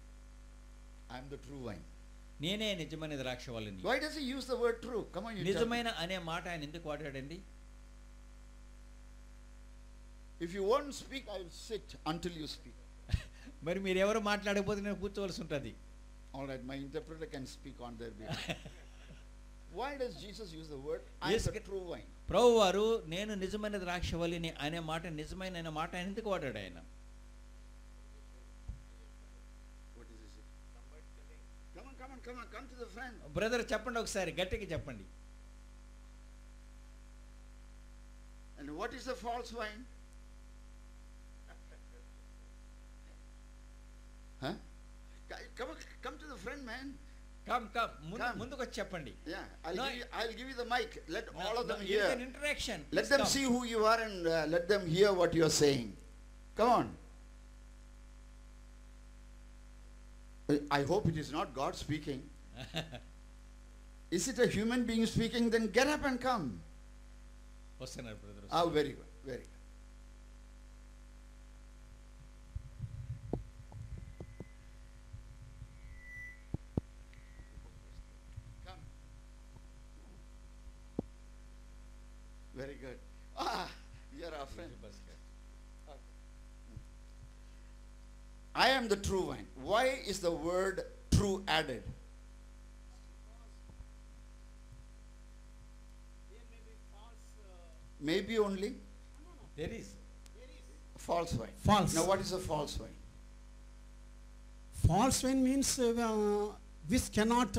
I am the true vine. నేనే నిజమైన ద్రాక్షవల్లిని. Why does he use the word true? Come on, you tell me. నిజమైన అనే మాట ఆయన ఎందుకు వాడాడండి? If you won't speak, I will sit until you speak. మరి మీరు ఎవరు మాట్లాడకపోతే నేను కూర్చోవలసి ఉంటుంది. All right, my interpreter can speak on their behalf. Why does Jesus use the word I am the true vine? ప్రభువారు నేను నిజమైన ద్రాక్షవల్లిని అనే మాట నిజమైన మాట ఆయన ఎందుకు వాడాడు ఆయన? Come to the front. Brother చెప్పండి ఒకసారి గట్టిగా చెప్పండి. And what is the false wine? Huh? Come to the front, man. Come Come. ముందుకు వచ్చి చెప్పండి. Yeah, No, I'll give you the mic. Let all of them It's hear. an interaction. Let Please them come. see who you are and let them hear what you are saying. Come on. I hope it is not God speaking. Is it a human being speaking? Then get up and come. వస్తున్నారు brother. Ah, very good, very good. Come. Very good. Ah, you're our friend. I am the true vine. Why is the word true added? Maybe only There is. false wine. False. Now what is a false wine? False wine means which cannot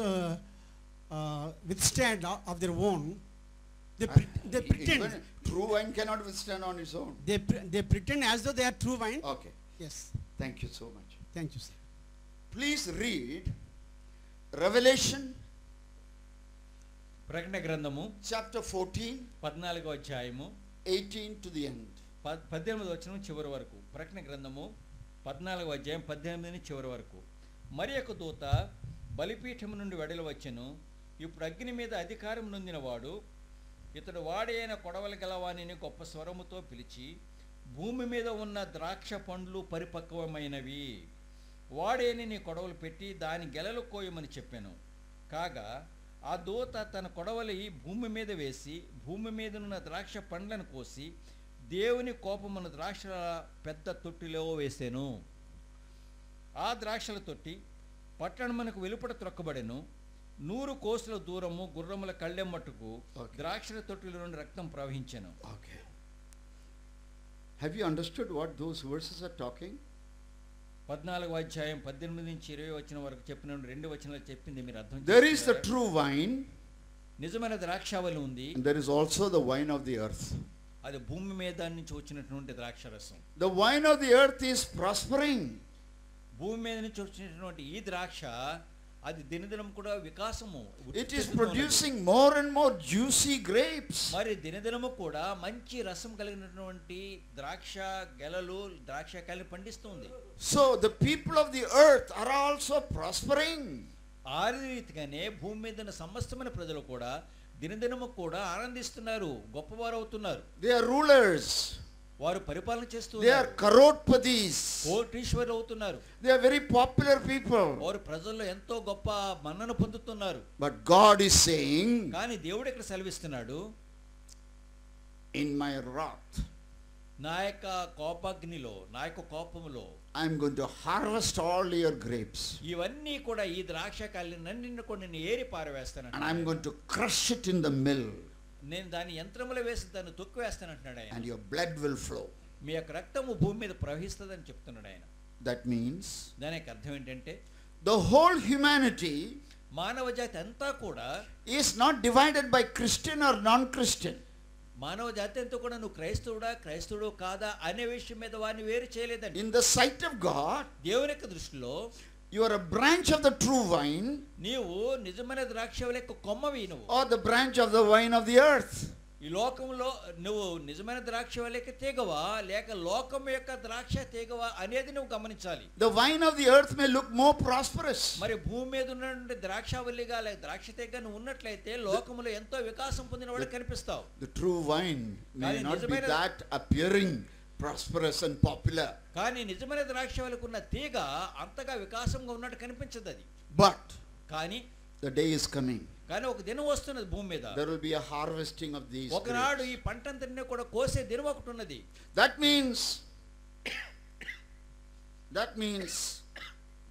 withstand of their own. They pretend. Even true wine cannot withstand on its own. They pretend as though they are true wine. Okay. Yes. Thank you so much. Thank you, sir. Please read Revelation ప్రకటన గ్రంథము chapter 14, 14వ అధ్యాయము 18 to the end. 18వ వచనం చివరి వరకు. ప్రకటన గ్రంథము 14వ అధ్యాయం 18 చివరి వరకు. మరి ఒక దూత బలిపీఠము నుండి వెడలి వచ్చెను. ఇప్పుడు అగ్ని మీద అధికారం నొందినవాడు ఇతడు వాడి అయిన కొడవలి గలవాణిని గొప్ప స్వరముతో పిలిచి, భూమి మీద ఉన్న ద్రాక్ష పండ్లు పరిపక్వమైనవి, వాడేని నీ కొడవలు పెట్టి దాని గెలలు కోయమని చెప్పాను. కాగా ఆ దూత తన కొడవలి భూమి మీద వేసి భూమి మీదనున్న ద్రాక్ష పండ్లను కోసి దేవుని కోపమున్న ద్రాక్షల పెద్ద తొట్టిలో వేసాను. ఆ ద్రాక్షల తొట్టి పట్టణమునకు వెలుపట త్రొక్కబడెను. 100 కోసుల దూరము గుర్రముల కళ్ళెం మట్టుకు ద్రాక్షల తొట్టిలో నుండి రక్తం ప్రవహించెను. Okay. Have you understood what those verses are talking? 14వ అధ్యాయం 18 నుంచి 20 వచనం వరకు చెప్పిన 2 వచనాలు చెప్పింది మీరు అర్థం There is the చేసుకున్నారా? true wine, నిజమైన ద్రాక్షావళి ఉంది. and there is also the wine of the earth. అది భూమి మీద నుంచి వచ్చినటువంటి ద్రాక్షరసం. The wine of the earth is prospering. భూమి మీద నుంచి వచ్చినటువంటి ఈ ద్రాక్ష అది దినదినం కూడా వికాసము It is producing more and more juicy grapes. మరి దినదినము కూడా మంచి రసం కలిగినటువంటి ద్రాక్ష గెలలు ద్రాక్ష కాయలు పండిస్తుంది. So the people of the earth are also prospering. ఆ రీతిగానే భూమి మీద ఉన్న సమస్తమైన ప్రజలు కూడా దినదినము కూడా ఆనందిస్తున్నారు, గొప్పవారు అవుతున్నారు. They are rulers. వారు పరిపాలన They are చేస్తున్నారు, crorepathies. కోటీశ్వరులు అవుతున్నారు. They are very popular people. వారు ప్రజల్లో ఎంతో గొప్ప మన్నను పొందుతున్నారు. But God is saying, కానీ దేవుడు ఇక్కడ సెలవిస్తున్నాడు, in my wrath, నా యొక్క కోపాగ్నిలో నా యొక్క కోపములో I am going to harvest all your grapes. ఇవన్నీ కూడా ఈ ద్రాక్ష కాయలన్నీ కూడా నేను ఏరి పారవేస్తాను And I am going to crush it in the mill. నేను దాని యంత్రములో వేసి దాన్ని తొక్కి వేస్తాను అంటున్నాడు ఆయన. And your blood will flow. మీ యొక్క రక్తము భూమి మీద ప్రవహిస్తుందని చెప్తున్నాడు ఆయన. That means దాని యొక్క అర్థం ఏంటంటే the whole humanity మానవ జాతి అంతా కూడా is not divided by Christian or non-Christian. మానవ జాతి అంతా కూడా నువ్వు క్రైస్తవుడు కాదా అనే విషయం మీద వారిని వేరు చేయలేదండి. In the sight of God, దేవుని యొక్క దృష్టిలో you are a branch of the true vine నీవు నిజమైన ద్రాక్ష యొక్క కొమ్మవి నువ్వు, or the branch of the vine of the earth. ఈ లోకంలో నువ్వు నిజమైన ద్రాక్ష యొక్క తీగవా లేక లోకం యొక్క ద్రాక్ష తీగవా అనేది నువ్వు గమనించాలి. The vine of the earth may look more prosperous. మరి భూమి మీద ఉన్నటువంటి ద్రాక్షవల్లిగా లేక ద్రాక్ష తీగ నువ్వు ఉన్నట్లయితే లోకములో ఎంతో వికాసం పొందిన వాడు కనిపిస్తావు. The true vine may కానీ not be నిజమైన- that appearing prosperous and popular. కానీ నిజమైన ద్రాక్షవల్లికి ఉన్న తీగ అంతగా వికాసంగా ఉన్నట్టు కనిపించదు అది. But కానీ the day is coming. కానీ ఒక దినం వస్తున్నది భూమి మీద. There will be a harvesting of these ఒకనాడు grapes. ఈ పంటంతటిని కూడా కోసే దినం ఒకటి ఉన్నది. That means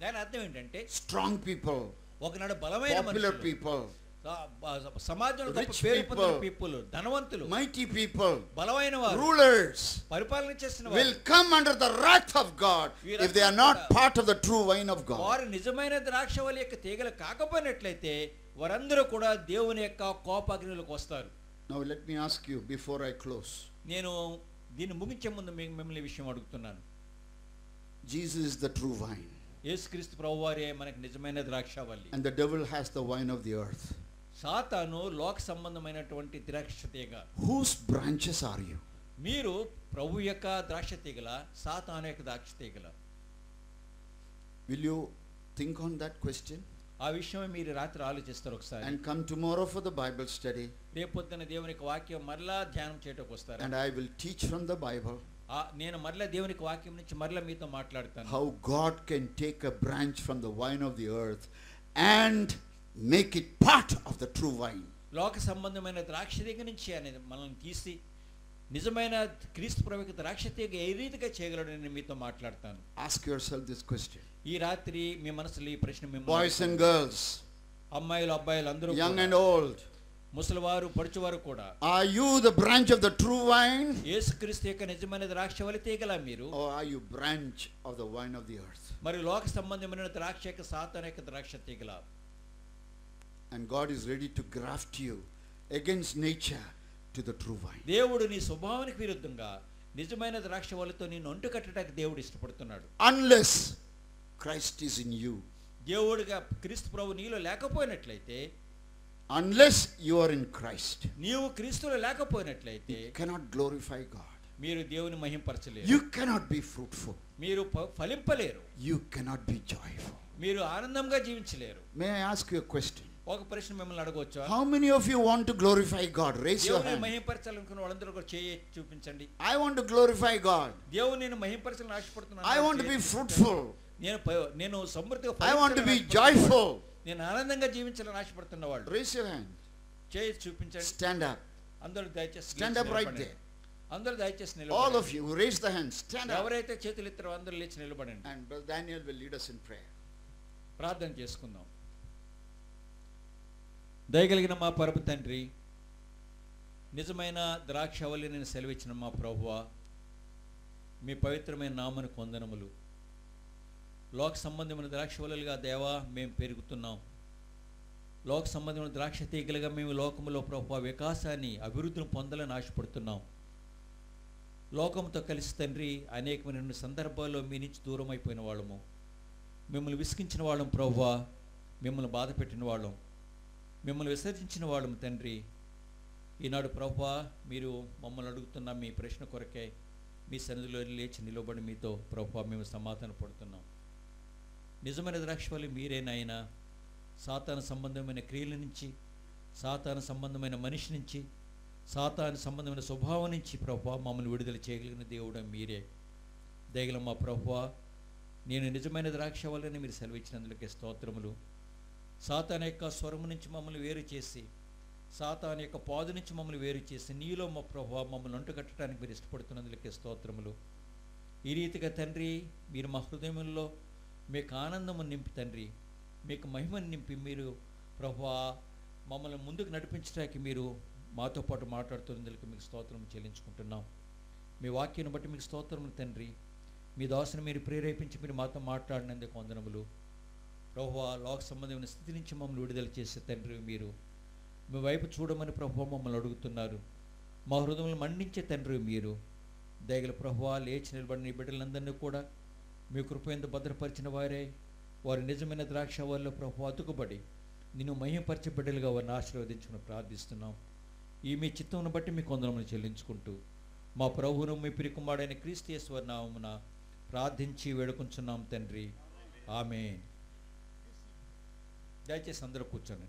దాని అర్థం ఏంటంటే strong people, ఒకనాడు బలమైన popular మనుషులు, people, సమాజంలో గొప్ప Rich పేరు పొందిన people, పీపుల్, ధనవంతులు, mighty people, బలమైన వారు, rulers పరిపాలన చేసిన will వారు come under the wrath of God if they are not part of the true vine of God. వారు నిజమైన ద్రాక్షవల్లి యొక్క తీగలు కాకపోయినట్లయితే వారందరూ కూడా దేవుని యొక్క కోపాగ్నిలోకి వస్తారు. Now let me ask you before I close. నేను దీన్ని ముగించే ముందు మిమ్మల్ని విషయం అడుగుతున్నాను. Jesus is the true vine, యేసుక్రీస్తు ప్రభువారే మనకు నిజమైన ద్రాక్షవల్లి. and the devil has the vine of the earth. సాతాను లోక సంబంధమైనటువంటి ద్రాక్ష తీగ. Whose branches are you? మీరు ప్రభు యొక్క ద్రాక్ష తీగల, సాతాను యొక్క ద్రాక్ష తీగల? Will you think on that question ఆ విషయమే మీరు రాత్రి ఆలోచిస్తారు ఒకసారి. and come tomorrow for the Bible study, రేపొద్దున దేవుని యొక్క వాక్యం మరలా ధ్యానం చేయటకు వస్తారు. and I will teach from the Bible నేను మరలా దేవుని యొక్క వాక్యం నుంచి మరలా మీతో మాట్లాడతాను. how God can take a branch from the vine of the earth and make it part of the true vine. లోక సంబంధమైన ద్రాక్ష తీగ నుంచి అనేది మనల్ని తీసి నిజమైన క్రీస్తు ప్రభు యొక్క ద్రాక్ష తీగ ఏ రీతిగా చేయగలడు నేను మీతో మాట్లాడతాను. Ask yourself this question. ఈ రాత్రి మీ మనసులో ఈ ప్రశ్న Boys and girls, అమ్మాయిలు అబ్బాయిలు అందరూ young కూడా, and old, ముసలివారు పడుచువారు కూడా, are you the branch of the true vine యేసుక్రీస్తు యొక్క నిజమైన ద్రాక్షవల్లి తీగలా మీరు, or are you branch of the vine of the earth? మరి లోక సంబంధమైన ద్రాక్ష యొక్క సాతాను యొక్క ద్రాక్ష తీగలా? And God is ready to graft you against nature to the true vine. దేవుడు నీ స్వభావానికి విరుద్ధంగా నిజమైన ద్రాక్షవల్లితో నిన్ను ఒంటు కట్టడానికి దేవుడు ఇష్టపడుతున్నాడు. Unless Christ is in you, దేవుడిగా క్రీస్తు ప్రభు నీలో లేకపోయినట్లయితే, unless you are in Christ, నీవు క్రీస్తులో లేకపోయినట్లయితే you cannot glorify God. మీరు దేవుని మహింపరచలేరు, You cannot be fruitful. మీరు ఫలింపలేరు, You cannot be joyful. మీరు ఆనందంగా జీవించలేరు. May I ask you a question? ఒక ప్రశ్న మిమ్మల్ని అడగవచ్చా? How many of you want to glorify God? Raise your దేవుని hand. మహింపరచాలనుకున్న వాళ్ళందరూ కూడా చేయి చూపించండి. I want to glorify God. దేవుని నేను మహింపరచాలని ఆశపడుతున్నాను. I want to be fruitful. నేను సమృద్ధిగా I want to be ఫలించాలని joyful. నేను ఆనందంగా జీవించాలని ఆశపడుతున్న వాళ్ళు Raise your hand. చేయి చూపించండి. Stand up. అందరూ దయచేసి Stand up right నిలబడండి. there. అందరూ దయచేసి All నిలబడండి. of you who raise the hand, stand up. ఎవరైతే చేతులు ఎత్తారో అందరూ లేచి నిలబడండి. And Brother Daniel will lead us in prayer. ప్రార్థన చేసుకుందాం. దయగలిగిన మా పరమ తండ్రి, నిజమైన ద్రాక్షవల్లి నేను సెలవిచ్చిన మా ప్రభువా, మీ పవిత్రమైన నామను వందనములు. లోక సంబంధమైన ద్రాక్షవల్లిగా దేవా మేము పెరుగుతున్నాం. లోక సంబంధమైన ద్రాక్ష తీగలుగా మేము లోకములో ప్రభువా వికాసాన్ని, అభివృద్ధిని పొందాలని ఆశపడుతున్నాం. లోకంతో కలిసి తండ్రి అనేకమైన సందర్భాల్లో మీ నుంచి దూరం అయిపోయిన వాళ్ళము, మిమ్మల్ని విసిగించిన వాళ్ళం ప్రభువా, మిమ్మల్ని బాధ పెట్టిన వాళ్ళం, మిమ్మల్ని విసర్జించిన వాళ్ళం తండ్రి. ఈనాడు ప్రభువా మీరు మమ్మల్ని అడుగుతున్న మీ ప్రశ్న కొరకే మీ సన్నిధిలో లేచి నిలబడి మీతో ప్రభువా మేము సమాధాన పడుతున్నాం. నిజమైన ద్రాక్షవల్లి మీరేనాయనా. సాతాను సంబంధమైన క్రియల నుంచి, సాతాను సంబంధమైన మనిషి నుంచి, సాతాను సంబంధమైన స్వభావం నుంచి ప్రభువా మమ్మల్ని విడుదల చేయగలిగిన దేవుడు మీరే. దయగల మా ప్రభువా, నేను నిజమైన ద్రాక్షవల్లిని మీరు సెలవిచ్చినందుకే స్తోత్రములు. సాతాను యొక్క స్వరము నుంచి మమ్మల్ని వేరు చేసి, సాతాను యొక్క పాదు నుంచి మమ్మల్ని వేరు చేసి, నీలో మా ప్రభువా మమ్మల్ని అంటుకట్టడానికి మీరు ఇష్టపడుతున్నందుకే స్తోత్రములు. ఈ రీతిగా తండ్రి మీరు మా హృదయంలో మీకు ఆనందము నింపి తండ్రి, మీకు మహిమను నింపి మీరు ప్రభువా మమ్మల్ని ముందుకు నడిపించడానికి మీరు మాతో పాటు మాట్లాడుతున్నందుకు మీకు స్తోత్రం చెల్లించుకుంటున్నాం. మీ వాక్యాన్ని బట్టి మీకు స్తోత్రములు తండ్రి. మీ దాసుని మీరు ప్రేరేపించి మీరు మాతో మాట్లాడినందుకు వందనములు. ప్రభువా లోక సంబంధమైన స్థితి నుంచి మమ్మల్ని విడుదల చేసే తండ్రి మీరు మీ వైపు చూడమని ప్రభువా మమ్మల్ని అడుగుతున్నారు. మా హృదయంలో మండించే తండ్రి మీరు. దయగల ప్రభువా లేచి నిలబడిన బిడ్డలందరినీ కూడా మీ కృపయందు భద్రపరిచిన వారే, వారి నిజమైన ద్రాక్షవల్లిలో ప్రభువా అతుకుబడి నిన్ను మహిమపరిచే బిడ్డలుగా వారిని ఆశీర్వదించుకుని ప్రార్థిస్తున్నాం. ఈ మీ చిత్తమును బట్టి మీ కొందరమును చెల్లించుకుంటూ మా ప్రభువును మీ ప్రియకుమారుడైన క్రీస్తు యేసు నామమున ప్రార్థించి వేడుకుంటున్నాం తండ్రి. ఆమేన్. దయచేసి అందరూ కూర్చోండి.